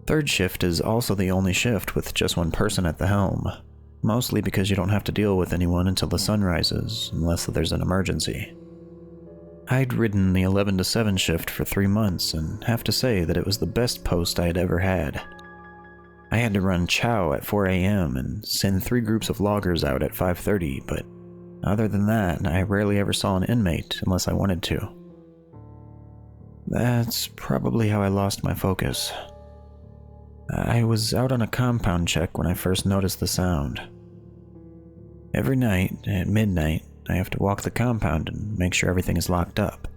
Third shift is also the only shift with just one person at the helm, mostly because you don't have to deal with anyone until the sun rises, unless there's an emergency. I'd ridden the 11 to 7 shift for 3 months, and have to say that it was the best post I had ever had. I had to run chow at 4 a.m. and send 3 groups of loggers out at 5:30, but other than that, I rarely ever saw an inmate unless I wanted to. That's probably how I lost my focus. I was out on a compound check when I first noticed the sound. Every night, at midnight, I have to walk the compound and make sure everything is locked up.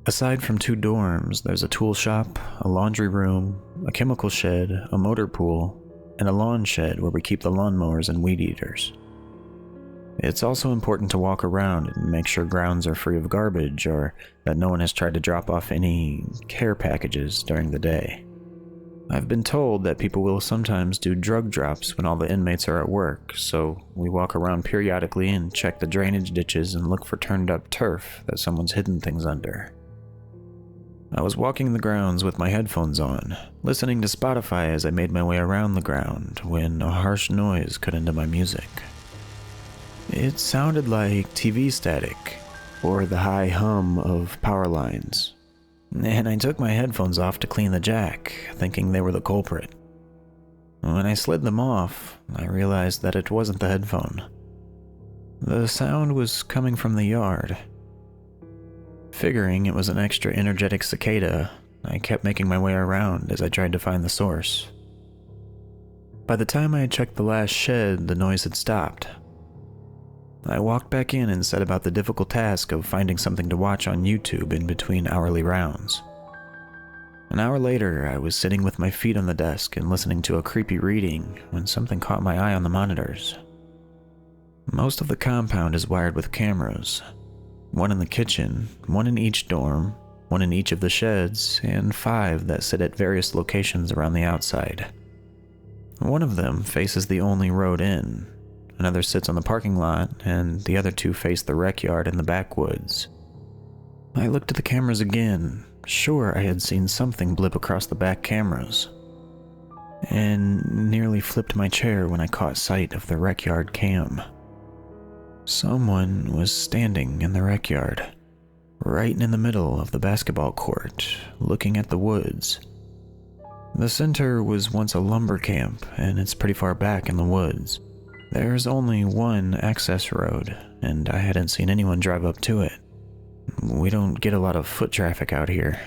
Aside from 2 dorms, there's a tool shop, a laundry room, a chemical shed, a motor pool, and a lawn shed where we keep the lawnmowers and weed eaters. It's also important to walk around and make sure grounds are free of garbage or that no one has tried to drop off any care packages during the day. I've been told that people will sometimes do drug drops when all the inmates are at work, so we walk around periodically and check the drainage ditches and look for turned up turf that someone's hidden things under. I was walking the grounds with my headphones on, listening to Spotify as I made my way around the ground, when a harsh noise cut into my music. It sounded like TV static, or the high hum of power lines. And I took my headphones off to clean the jack, thinking they were the culprit. When I slid them off, I realized that it wasn't the headphone. The sound was coming from the yard. Figuring it was an extra energetic cicada, I kept making my way around as I tried to find the source. By the time I had checked the last shed, the noise had stopped. I walked back in and set about the difficult task of finding something to watch on YouTube in between hourly rounds. An hour later, I was sitting with my feet on the desk and listening to a creepy reading when something caught my eye on the monitors. Most of the compound is wired with cameras. 1 in the kitchen, 1 in each dorm, 1 in each of the sheds, and 5 that sit at various locations around the outside. One of them faces the only road in. Another sits on the parking lot, and the other 2 face the rec yard in the backwoods. I looked at the cameras again, sure I had seen something blip across the back cameras, and nearly flipped my chair when I caught sight of the rec yard cam. Someone was standing in the rec yard, right in the middle of the basketball court, looking at the woods. The center was once a lumber camp, and it's pretty far back in the woods. There's only 1 access road, and I hadn't seen anyone drive up to it. We don't get a lot of foot traffic out here.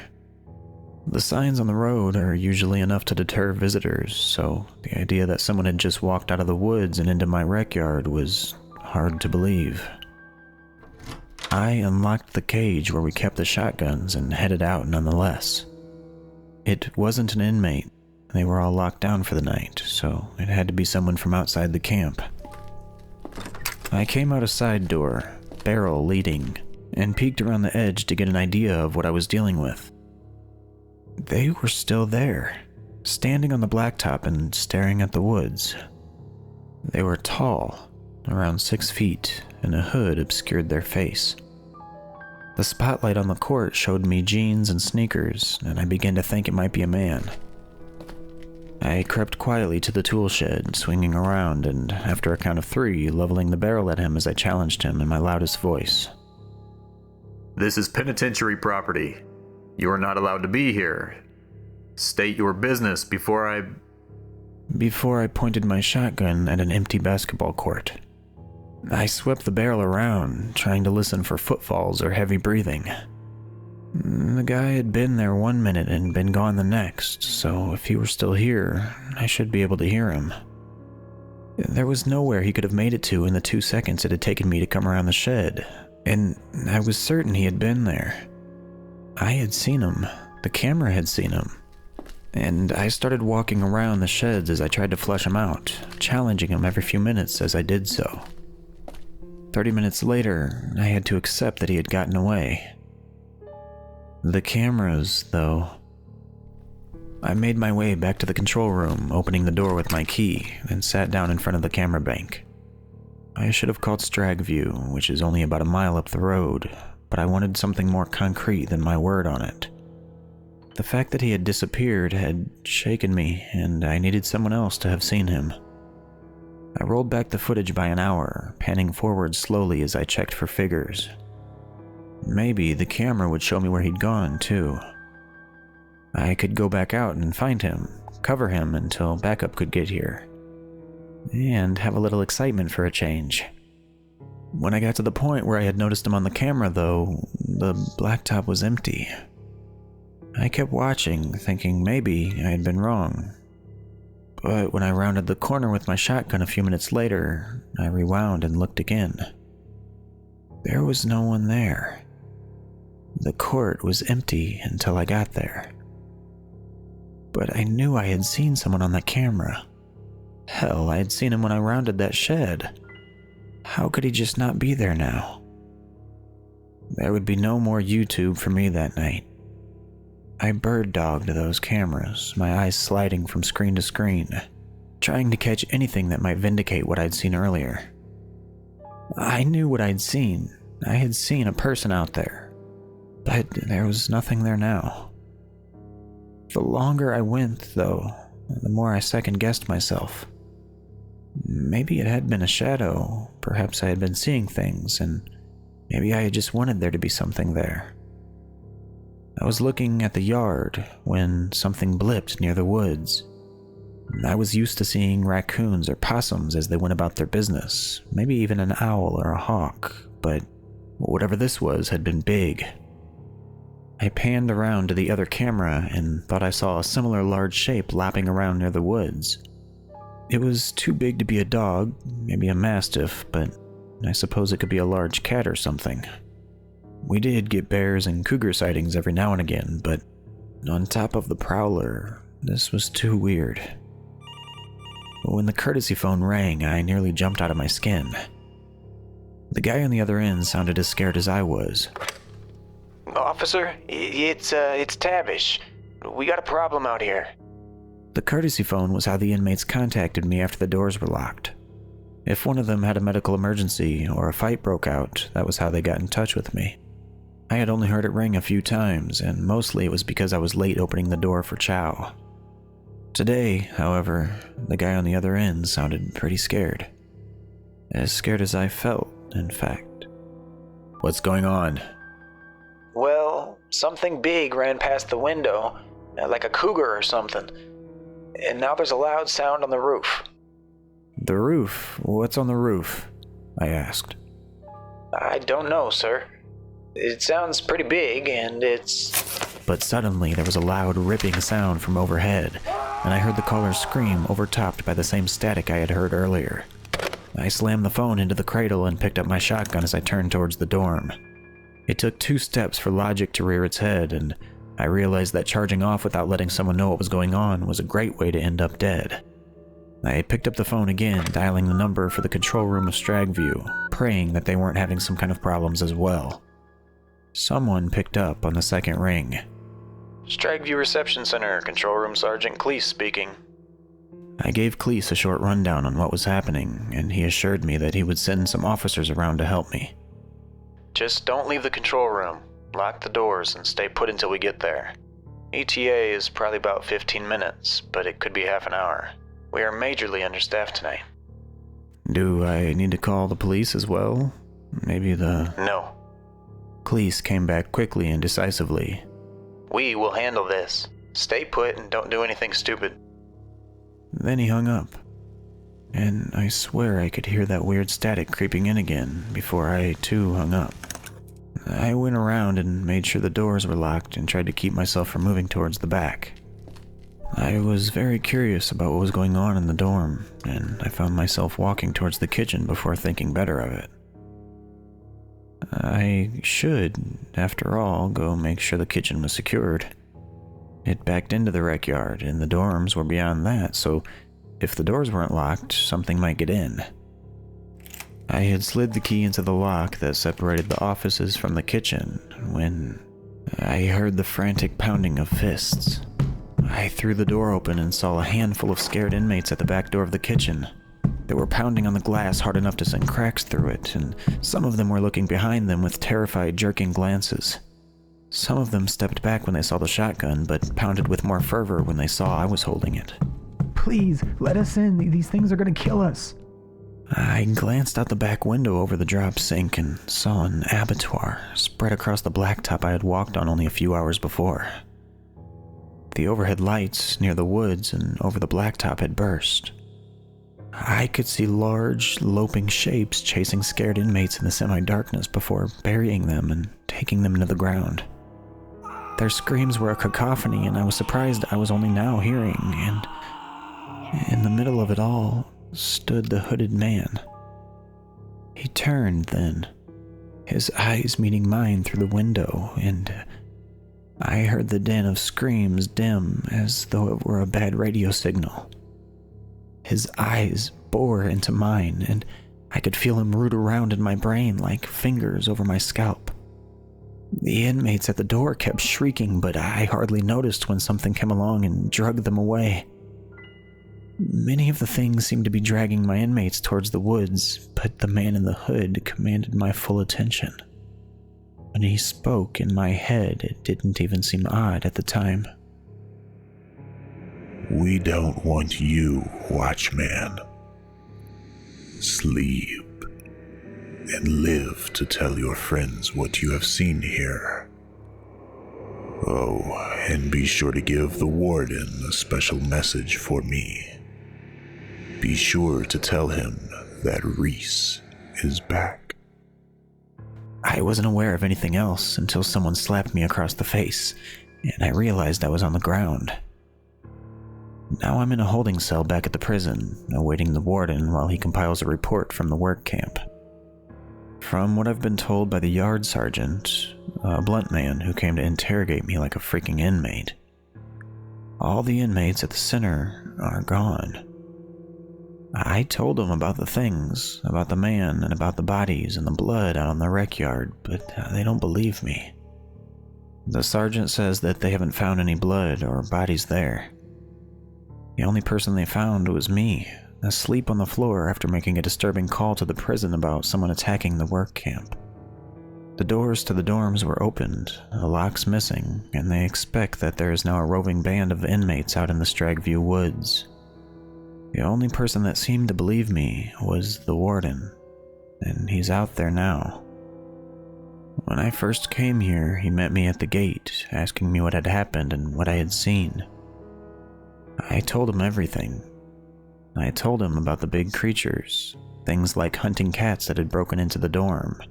The signs on the road are usually enough to deter visitors, so the idea that someone had just walked out of the woods and into my rec yard was hard to believe. I unlocked the cage where we kept the shotguns and headed out nonetheless. It wasn't an inmate. They were all locked down for the night, so it had to be someone from outside the camp. I came out a side door, barrel leading, and peeked around the edge to get an idea of what I was dealing with. They were still there, standing on the blacktop and staring at the woods. They were tall, around 6 feet, and a hood obscured their face. The spotlight on the court showed me jeans and sneakers, and I began to think it might be a man. I crept quietly to the tool shed, swinging around, and after a count of 3, leveling the barrel at him as I challenged him in my loudest voice. This is penitentiary property. You are not allowed to be here. State your business before I pointed my shotgun at an empty basketball court. I swept the barrel around, trying to listen for footfalls or heavy breathing. The guy had been there 1 minute and been gone the next, so if he were still here, I should be able to hear him. There was nowhere he could have made it to in the 2 seconds it had taken me to come around the shed, and I was certain he had been there. I had seen him. The camera had seen him. And I started walking around the sheds as I tried to flush him out, challenging him every few minutes as I did so. 30 minutes later, I had to accept that he had gotten away. The cameras, though. I made my way back to the control room, opening the door with my key, and sat down in front of the camera bank. I should have called Stragview, which is only about a mile up the road, but I wanted something more concrete than my word on it. The fact that he had disappeared had shaken me, and I needed someone else to have seen him. I rolled back the footage by an hour, panning forward slowly as I checked for figures. Maybe the camera would show me where he'd gone, too. I could go back out and find him, cover him until backup could get here, and have a little excitement for a change. When I got to the point where I had noticed him on the camera, though, the blacktop was empty. I kept watching, thinking maybe I had been wrong. But when I rounded the corner with my shotgun a few minutes later, I rewound and looked again. There was no one there. The court was empty until I got there. But I knew I had seen someone on that camera. Hell, I had seen him when I rounded that shed. How could he just not be there now? There would be no more YouTube for me that night. I bird-dogged those cameras, my eyes sliding from screen to screen, trying to catch anything that might vindicate what I'd seen earlier. I knew what I'd seen. I had seen a person out there, but there was nothing there now. The longer I went, though, the more I second-guessed myself. Maybe it had been a shadow, perhaps I had been seeing things, and maybe I had just wanted there to be something there. I was looking at the yard when something blipped near the woods. I was used to seeing raccoons or possums as they went about their business, maybe even an owl or a hawk, but whatever this was had been big. I panned around to the other camera and thought I saw a similar large shape lapping around near the woods. It was too big to be a dog, maybe a mastiff, but I suppose it could be a large cat or something. We did get bears and cougar sightings every now and again, but on top of the prowler, this was too weird. When the courtesy phone rang, I nearly jumped out of my skin. The guy on the other end sounded as scared as I was. Officer, it's Tavish. We got a problem out here. The courtesy phone was how the inmates contacted me after the doors were locked. If one of them had a medical emergency or a fight broke out, that was how they got in touch with me. I had only heard it ring a few times, and mostly it was because I was late opening the door for chow. Today, however, the guy on the other end sounded pretty scared. As scared as I felt, in fact. What's going on? Well, something big ran past the window, like a cougar or something. And now there's a loud sound on the roof. The roof? What's on the roof? I asked. I don't know, sir. It sounds pretty big, and it's... But suddenly there was a loud ripping sound from overhead, and I heard the caller scream, overtopped by the same static I had heard earlier. I slammed the phone into the cradle and picked up my shotgun as I turned towards the dorm. It took 2 steps for logic to rear its head, and I realized that charging off without letting someone know what was going on was a great way to end up dead. I picked up the phone again, dialing the number for the control room of Stragview, praying that they weren't having some kind of problems as well. Someone picked up on the second ring. Stragview Reception Center, Control Room Sergeant Cleese speaking. I gave Cleese a short rundown on what was happening, and he assured me that he would send some officers around to help me. Just don't leave the control room. Lock the doors and stay put until we get there. ETA is probably about 15 minutes, but it could be half an hour. We are majorly understaffed tonight. Do I need to call the police as well? Maybe the... No. Cleese came back quickly and decisively. We will handle this. Stay put and don't do anything stupid. Then he hung up. And I swear I could hear that weird static creeping in again before I too hung up. I went around and made sure the doors were locked and tried to keep myself from moving towards the back. I was very curious about what was going on in the dorm, and I found myself walking towards the kitchen before thinking better of it. I should, after all, go make sure the kitchen was secured. It backed into the rec yard, and the dorms were beyond that, so if the doors weren't locked, something might get in. I had slid the key into the lock that separated the offices from the kitchen when I heard the frantic pounding of fists. I threw the door open and saw a handful of scared inmates at the back door of the kitchen. They were pounding on the glass hard enough to send cracks through it, and some of them were looking behind them with terrified, jerking glances. Some of them stepped back when they saw the shotgun, but pounded with more fervor when they saw I was holding it. Please, let us in. These things are gonna kill us. I glanced out the back window over the drop sink and saw an abattoir spread across the blacktop I had walked on only a few hours before. The overhead lights near the woods and over the blacktop had burst. I could see large, loping shapes chasing scared inmates in the semi-darkness before burying them and taking them into the ground. Their screams were a cacophony, and I was surprised I was only now hearing, and in the middle of it all stood the hooded man. He turned then, his eyes meeting mine through the window, and I heard the din of screams dim as though it were a bad radio signal. His eyes bore into mine, and I could feel him root around in my brain like fingers over my scalp. The inmates at the door kept shrieking, but I hardly noticed when something came along and dragged them away. Many of the things seemed to be dragging my inmates towards the woods, but the man in the hood commanded my full attention. When he spoke in my head, it didn't even seem odd at the time. We don't want you, Watchman. Sleep and live to tell your friends what you have seen here. Oh, and be sure to give the warden a special message for me. Be sure to tell him that Reese is back. I wasn't aware of anything else until someone slapped me across the face, and I realized I was on the ground. Now I'm in a holding cell back at the prison, awaiting the warden while he compiles a report from the work camp. From what I've been told by the yard sergeant, a blunt man who came to interrogate me like a freaking inmate, all the inmates at the center are gone. I told them about the things, about the man, and about the bodies and the blood out on the rec yard, but they don't believe me. The sergeant says that they haven't found any blood or bodies there. The only person they found was me, asleep on the floor after making a disturbing call to the prison about someone attacking the work camp. The doors to the dorms were opened, the locks missing, and they expect that there is now a roving band of inmates out in the Stragview woods. The only person that seemed to believe me was the warden, and he's out there now. When I first came here, he met me at the gate, asking me what had happened and what I had seen. I told him everything. I told him about the big creatures, things like hunting cats that had broken into the dorm,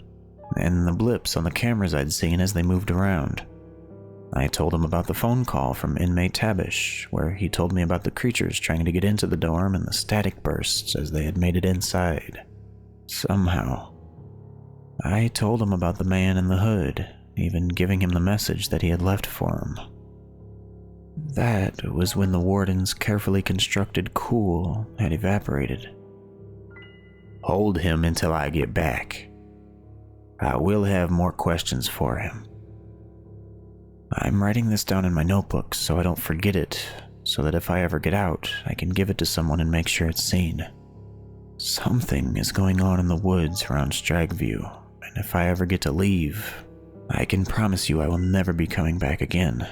and the blips on the cameras I'd seen as they moved around. I told him about the phone call from inmate Tabish, where he told me about the creatures trying to get into the dorm and the static bursts as they had made it inside. Somehow. I told him about the man in the hood, even giving him the message that he had left for him. That was when the warden's carefully constructed cool had evaporated. Hold him until I get back. I will have more questions for him. I'm writing this down in my notebook so I don't forget it, so that if I ever get out, I can give it to someone and make sure it's seen. Something is going on in the woods around Stragview, and if I ever get to leave, I can promise you I will never be coming back again.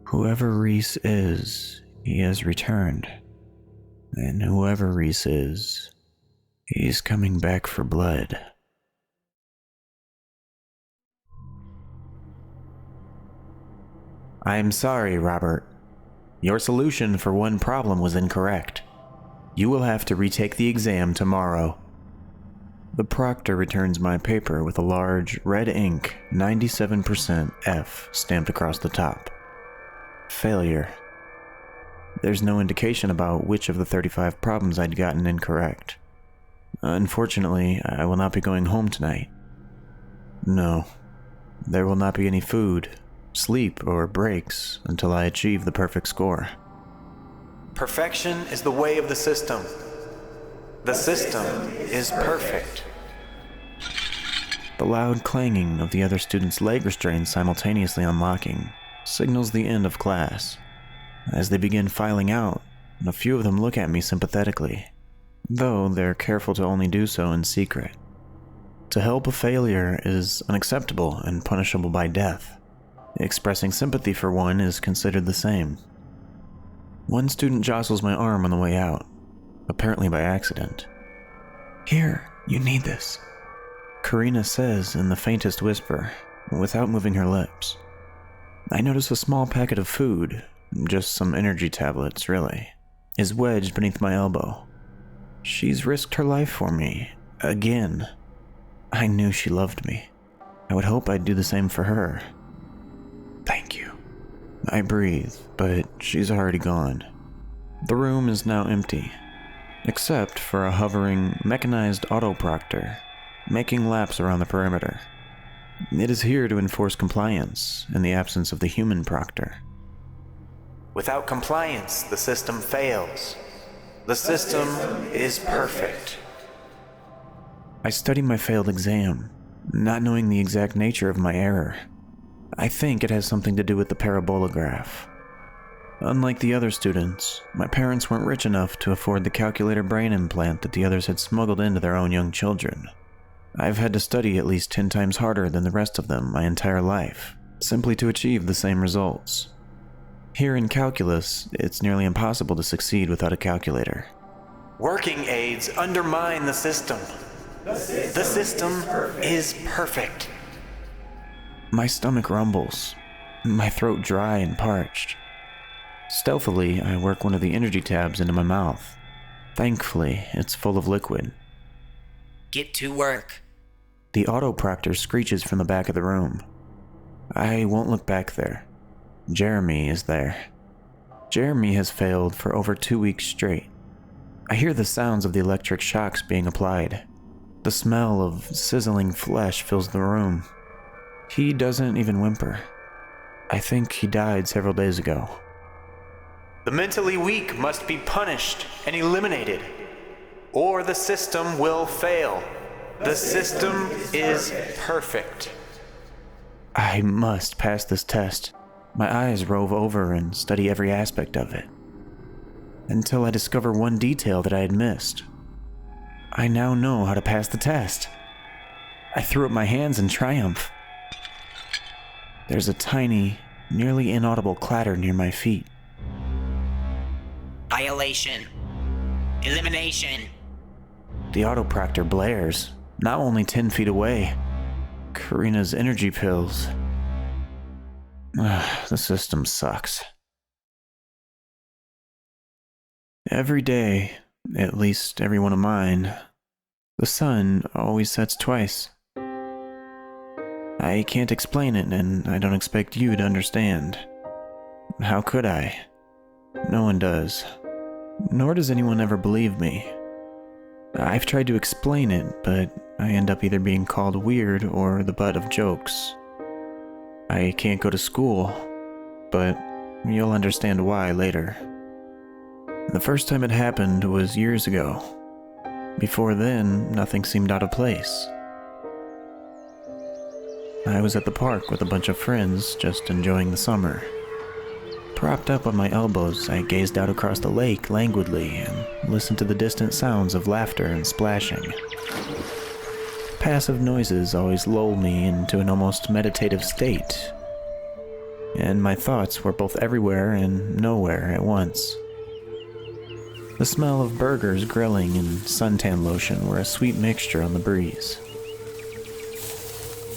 Whoever Reese is, he has returned. And whoever Reese is, he's coming back for blood. I'm sorry, Robert. Your solution for one problem was incorrect. You will have to retake the exam tomorrow. The proctor returns my paper with a large, red ink, 97% F stamped across the top. Failure. There's no indication about which of the 35 problems I'd gotten incorrect. Unfortunately, I will not be going home tonight. No, there will not be any food, sleep, or breaks until I achieve the perfect score. Perfection is the way of the system. The system is perfect. The loud clanging of the other students' leg restraints simultaneously unlocking signals the end of class. As they begin filing out, a few of them look at me sympathetically, though they're careful to only do so in secret. To help a failure is unacceptable and punishable by death. Expressing sympathy for one is considered the same. One student jostles my arm on the way out, apparently by accident. "Here, you need this," Karina says in the faintest whisper, without moving her lips. I notice a small packet of food, just some energy tablets, really, is wedged beneath my elbow. She's risked her life for me, again. I knew she loved me. I would hope I'd do the same for her. Thank you. I breathe, but she's already gone. The room is now empty, except for a hovering, mechanized auto-proctor, making laps around the perimeter. It is here to enforce compliance in the absence of the human proctor. Without compliance, the system fails. The system is perfect. I study my failed exam, not knowing the exact nature of my error. I think it has something to do with the parabolograph. Unlike the other students, my parents weren't rich enough to afford the calculator brain implant that the others had smuggled into their own young children. I've had to study at least 10 times harder than the rest of them my entire life, simply to achieve the same results. Here in calculus, it's nearly impossible to succeed without a calculator. Working aids undermine the system. The system is perfect. My stomach rumbles, my throat dry and parched. Stealthily, I work one of the energy tabs into my mouth. Thankfully, it's full of liquid. Get to work. The auto-proctor screeches from the back of the room. I won't look back there. Jeremy is there. Jeremy has failed for over 2 weeks straight. I hear the sounds of the electric shocks being applied. The smell of sizzling flesh fills the room. He doesn't even whimper. I think he died several days ago. The mentally weak must be punished and eliminated, or the system will fail. The system is perfect. I must pass this test. My eyes rove over and study every aspect of it, until I discover one detail that I had missed. I now know how to pass the test. I threw up my hands in triumph. There's a tiny, nearly inaudible clatter near my feet. Violation. Elimination. The auto-proctor blares, not only 10 feet away. Karina's energy pills. The system sucks. Every day, at least every one of mine, the sun always sets twice. I can't explain it, and I don't expect you to understand. How could I? No one does. Nor does anyone ever believe me. I've tried to explain it, but I end up either being called weird or the butt of jokes. I can't go to school, but You'll understand why later. The first time it happened was years ago. Before then, nothing seemed out of place. I was at the park with a bunch of friends, just enjoying the summer. Propped up on my elbows, I gazed out across the lake languidly and listened to the distant sounds of laughter and splashing. Passive noises always lull me into an almost meditative state, and my thoughts were both everywhere and nowhere at once. The smell of burgers grilling and suntan lotion were a sweet mixture on the breeze.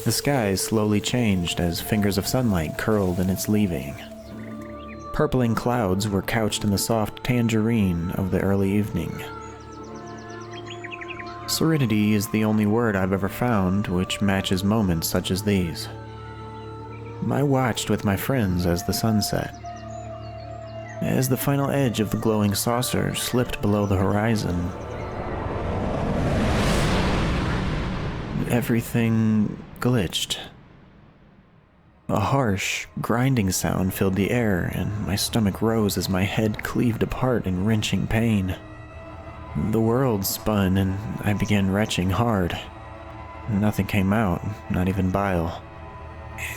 The sky slowly changed as fingers of sunlight curled in its leaving. Purpling clouds were couched in the soft tangerine of the early evening. Serenity is the only word I've ever found which matches moments such as these. I watched with my friends as the sun set. As the final edge of the glowing saucer slipped below the horizon, everything glitched. A harsh, grinding sound filled the air, and my stomach rose as my head cleaved apart in wrenching pain. The world spun, and I began retching hard. Nothing came out, not even bile.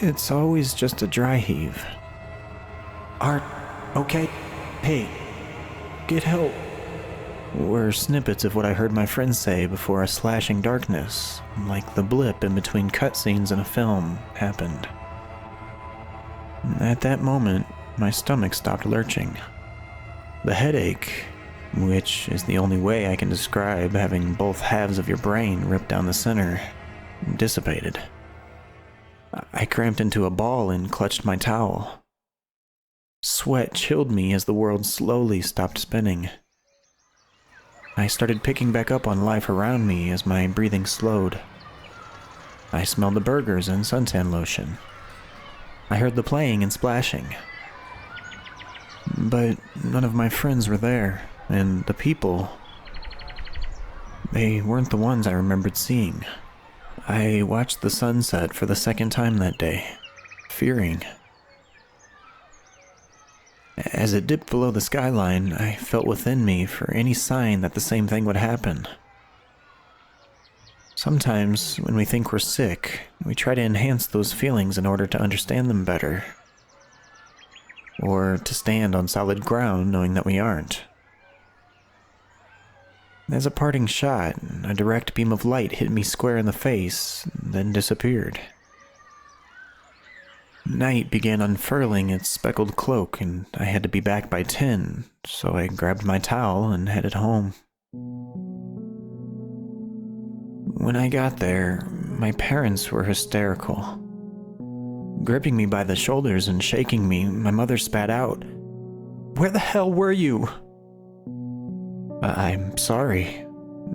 It's always just a dry heave. Art, okay? Hey, get help. Were snippets of what I heard my friends say before a slashing darkness, like the blip in between cutscenes in a film, happened. At that moment, my stomach stopped lurching. The headache, which is the only way I can describe having both halves of your brain ripped down the center, dissipated. I cramped into a ball and clutched my towel. Sweat chilled me as the world slowly stopped spinning. I started picking back up on life around me as my breathing slowed. I smelled the burgers and suntan lotion. I heard the playing and splashing. But none of my friends were there, and the people, they weren't the ones I remembered seeing. I watched the sunset for the second time that day, fearing. As it dipped below the skyline, I felt within me for any sign that the same thing would happen. Sometimes, when we think we're sick, we try to enhance those feelings in order to understand them better. Or to stand on solid ground knowing that we aren't. As a parting shot, a direct beam of light hit me square in the face, then disappeared. Night began unfurling its speckled cloak, and I had to be back by 10, so I grabbed my towel and headed home. When I got there, my parents were hysterical. Gripping me by the shoulders and shaking me, my mother spat out, "Where the hell were you?" "I'm sorry,"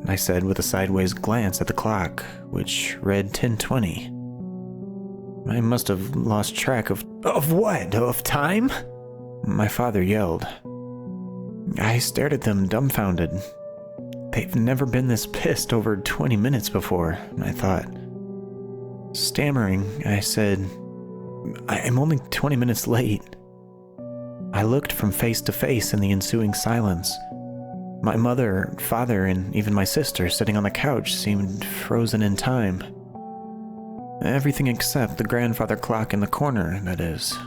I said with a sideways glance at the clock, which read 10:20. I must have lost track of what? Of time? My father yelled. I stared at them dumbfounded. They've never been this pissed over 20 minutes before, I thought. Stammering, I said, "I'm only 20 minutes late." I looked from face to face in the ensuing silence. My mother, father, and even my sister sitting on the couch seemed frozen in time. Everything except the grandfather clock in the corner, that is,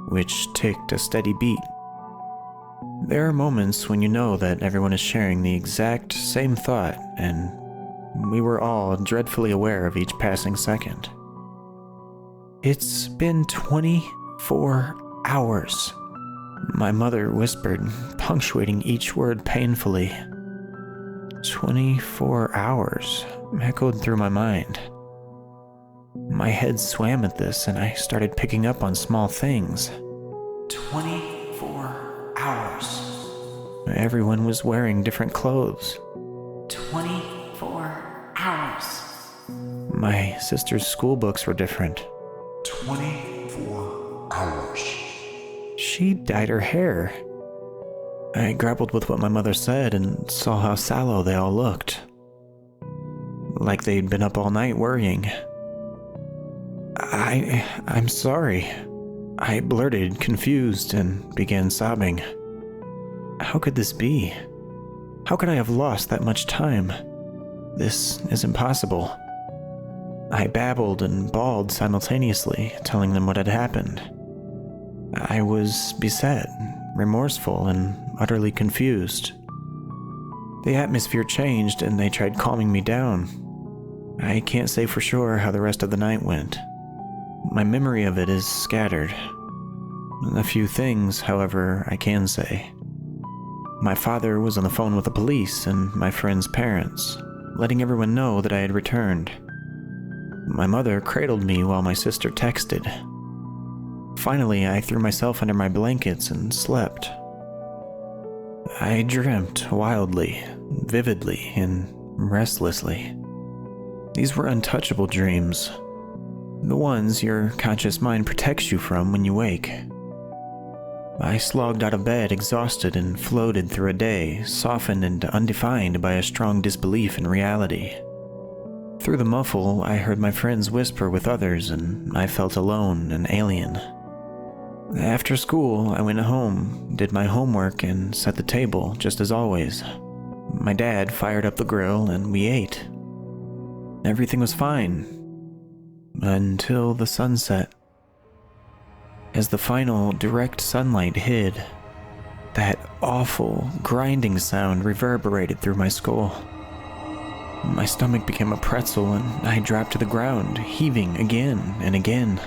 which ticked a steady beat. There are moments when you know that everyone is sharing the exact same thought, and we were all dreadfully aware of each passing second. "It's been 24 hours," my mother whispered, punctuating each word painfully. 24 hours echoed through my mind. My head swam at this, and I started picking up on small things. 24 hours. Everyone was wearing different clothes. 24 hours. My sister's school books were different. 24 hours. She dyed her hair. I grappled with what my mother said and saw how sallow they all looked. Like they'd been up all night worrying. I'm sorry," I blurted, confused, and began sobbing. How could this be? How could I have lost that much time? This is impossible. I babbled and bawled simultaneously, telling them what had happened. I was beset, remorseful, and utterly confused. The atmosphere changed and they tried calming me down. I can't say for sure how the rest of the night went. My memory of it is scattered. A few things, however, I can say. My father was on the phone with the police and my friend's parents, letting everyone know that I had returned. My mother cradled me while my sister texted. Finally, I threw myself under my blankets and slept. I dreamt wildly, vividly, and restlessly. These were untouchable dreams, the ones your conscious mind protects you from when you wake. I slogged out of bed exhausted and floated through a day, softened and undefined by a strong disbelief in reality. Through the muffle, I heard my friends whisper with others, and I felt alone and alien. After school, I went home, did my homework, and set the table, just as always. My dad fired up the grill, and we ate. Everything was fine. Until the sunset. As the final direct sunlight hid, that awful, grinding sound reverberated through my skull. My stomach became a pretzel and I dropped to the ground, heaving again and again.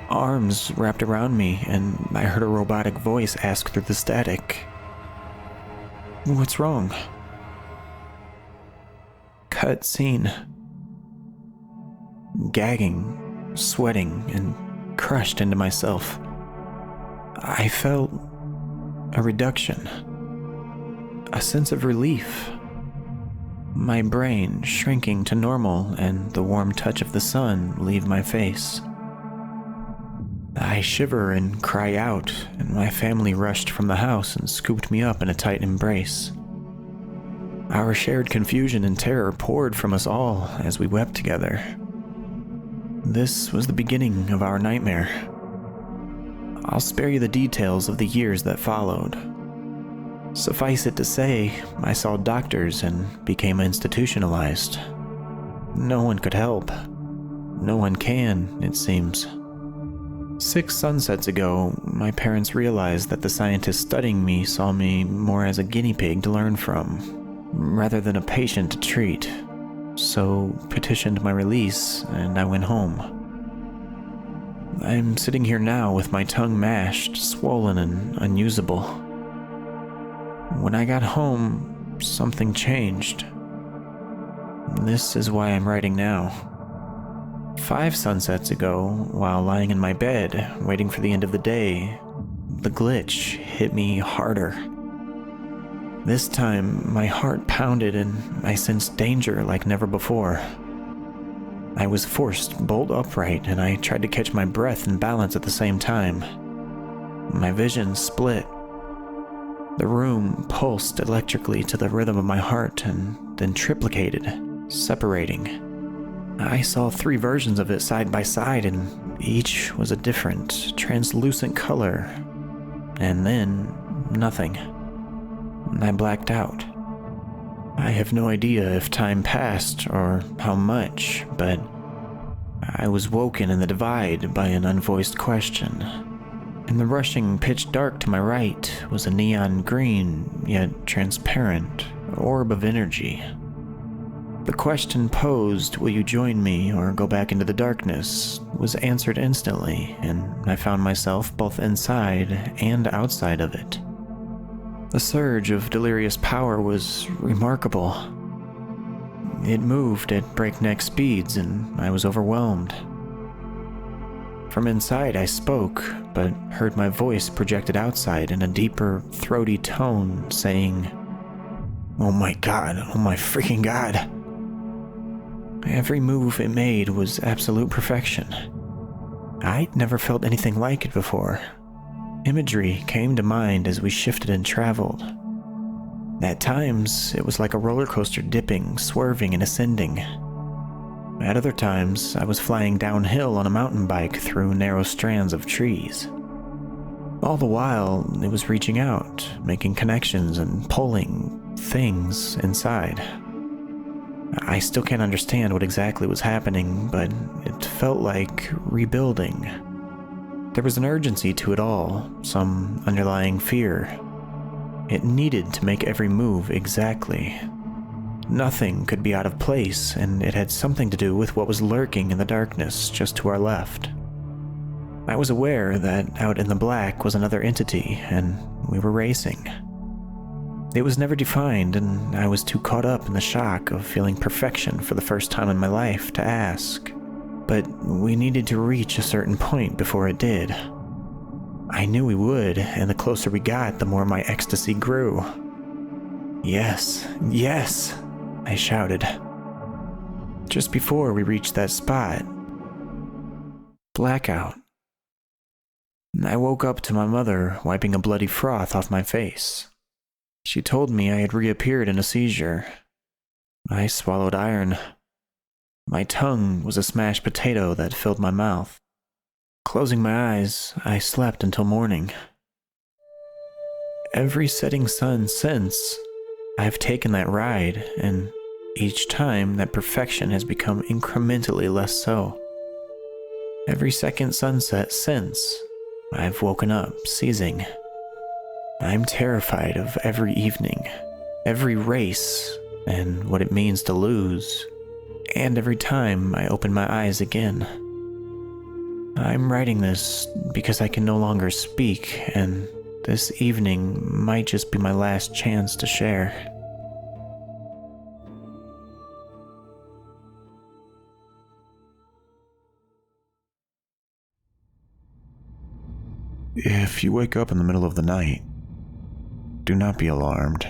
Arms wrapped around me and I heard a robotic voice ask through the static, "What's wrong?" Cut scene. Gagging, sweating, and crushed into myself. I felt a reduction, a sense of relief. My brain shrinking to normal and the warm touch of the sun leave my face. I shiver and cry out, and my family rushed from the house and scooped me up in a tight embrace. Our shared confusion and terror poured from us all as we wept together. This was the beginning of our nightmare. I'll spare you the details of the years that followed. Suffice it to say, I saw doctors and became institutionalized. No one could help. No one can, it seems. 6 sunsets ago, my parents realized that the scientists studying me saw me more as a guinea pig to learn from, rather than a patient to treat, so petitioned my release and I went home. I'm sitting here now with my tongue mashed, swollen, and unusable. When I got home, something changed. This is why I'm writing now. 5 sunsets ago, while lying in my bed, waiting for the end of the day, the glitch hit me harder. This time, my heart pounded and I sensed danger like never before. I was forced bolt upright and I tried to catch my breath and balance at the same time. My vision split. The room pulsed electrically to the rhythm of my heart and then triplicated, separating. I saw 3 versions of it side by side and each was a different, translucent color. And then, nothing. I blacked out. I have no idea if time passed or how much, but I was woken in the divide by an unvoiced question. In the rushing pitch dark to my right was a neon green, yet transparent, orb of energy. The question posed, "Will you join me or go back into the darkness?" was answered instantly, and I found myself both inside and outside of it. The surge of delirious power was remarkable. It moved at breakneck speeds, and I was overwhelmed. From inside, I spoke, but heard my voice projected outside in a deeper, throaty tone, saying, "Oh my God, oh my freaking God." Every move it made was absolute perfection. I'd never felt anything like it before. Imagery came to mind as we shifted and traveled. At times, it was like a roller coaster dipping, swerving, and ascending. At other times, I was flying downhill on a mountain bike through narrow strands of trees. All the while, it was reaching out, making connections and pulling things inside. I still can't understand what exactly was happening, but it felt like rebuilding. There was an urgency to it all, some underlying fear. It needed to make every move exactly. Nothing could be out of place, and it had something to do with what was lurking in the darkness just to our left. I was aware that out in the black was another entity, and we were racing. It was never defined, and I was too caught up in the shock of feeling perfection for the first time in my life to ask. But we needed to reach a certain point before it did. I knew we would, and the closer we got, the more my ecstasy grew. Yes, yes, I shouted. Just before we reached that spot, blackout. I woke up to my mother wiping a bloody froth off my face. She told me I had reappeared in a seizure. I swallowed iron. My tongue was a smashed potato that filled my mouth. Closing my eyes, I slept until morning. Every setting sun since, I've taken that ride, and each time that perfection has become incrementally less so. Every second sunset since, I've woken up seizing. I'm terrified of every evening, every race, and what it means to lose, and every time I open my eyes again. I'm writing this because I can no longer speak, and this evening might just be my last chance to share. If you wake up in the middle of the night, do not be alarmed.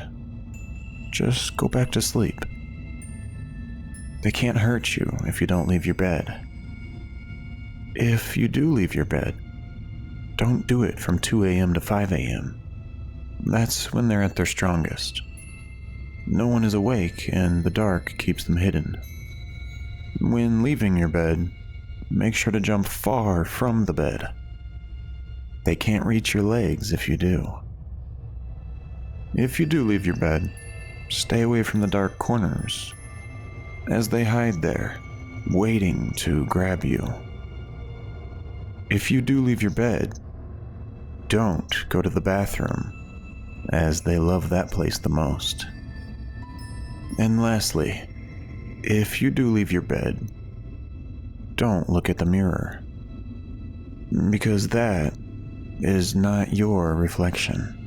Just go back to sleep. They can't hurt you if you don't leave your bed. If you do leave your bed, don't do it from 2 a.m. to 5 a.m. That's when they're at their strongest. No one is awake and the dark keeps them hidden. When leaving your bed, make sure to jump far from the bed. They can't reach your legs if you do. If you do leave your bed, stay away from the dark corners, as they hide there, waiting to grab you. If you do leave your bed, don't go to the bathroom, as they love that place the most. And lastly, if you do leave your bed, don't look at the mirror, because that is not your reflection.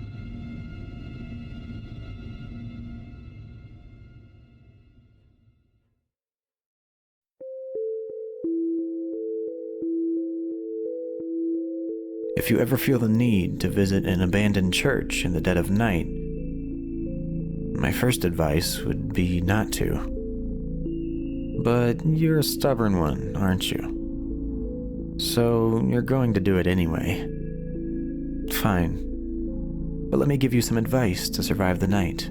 If you ever feel the need to visit an abandoned church in the dead of night, my first advice would be not to. But you're a stubborn one, aren't you? So you're going to do it anyway. Fine. But let me give you some advice to survive the night.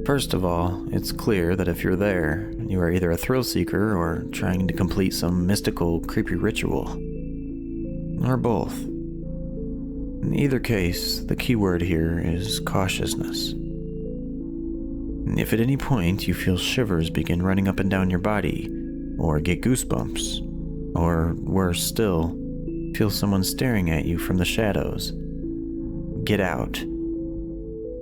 First of all, it's clear that if you're there, you are either a thrill seeker or trying to complete some mystical, creepy ritual. Or both. In either case, the key word here is cautiousness. If at any point you feel shivers begin running up and down your body, or get goosebumps, or worse still, feel someone staring at you from the shadows, get out.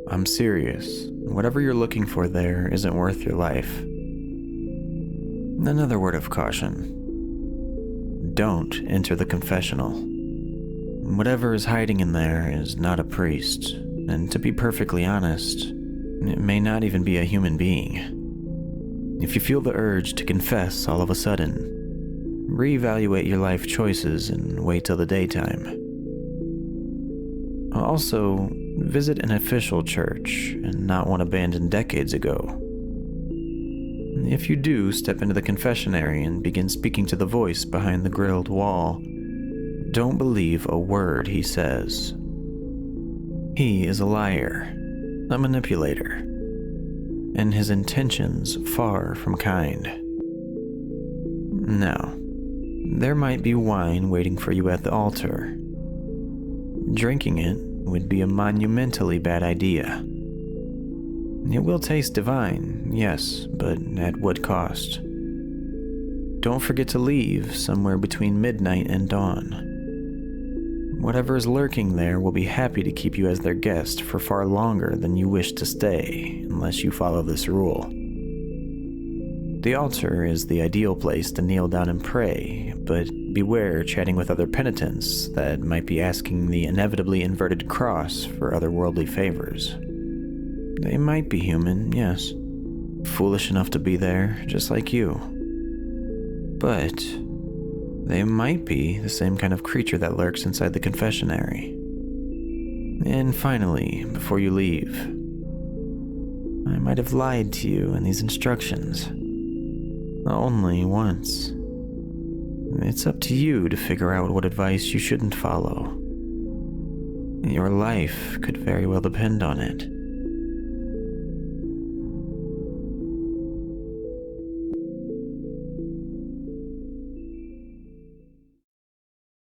I'm serious. Whatever you're looking for there isn't worth your life. Another word of caution. Don't enter the confessional. Whatever is hiding in there is not a priest, and to be perfectly honest, it may not even be a human being. If you feel the urge to confess all of a sudden, reevaluate your life choices and wait till the daytime. Also, visit an official church and not one abandoned decades ago. If you do step into the confessionary and begin speaking to the voice behind the grilled wall, don't believe a word he says. He is a liar, a manipulator, and his intentions far from kind. Now, there might be wine waiting for you at the altar. Drinking it would be a monumentally bad idea. It will taste divine, yes, but at what cost? Don't forget to leave somewhere between midnight and dawn. Whatever is lurking there will be happy to keep you as their guest for far longer than you wish to stay, unless you follow this rule. The altar is the ideal place to kneel down and pray, but beware chatting with other penitents that might be asking the inevitably inverted cross for otherworldly favors. They might be human, yes, foolish enough to be there, just like you. But they might be the same kind of creature that lurks inside the confessionary. And finally, before you leave, I might have lied to you in these instructions. Only once. It's up to you to figure out what advice you shouldn't follow. Your life could very well depend on it.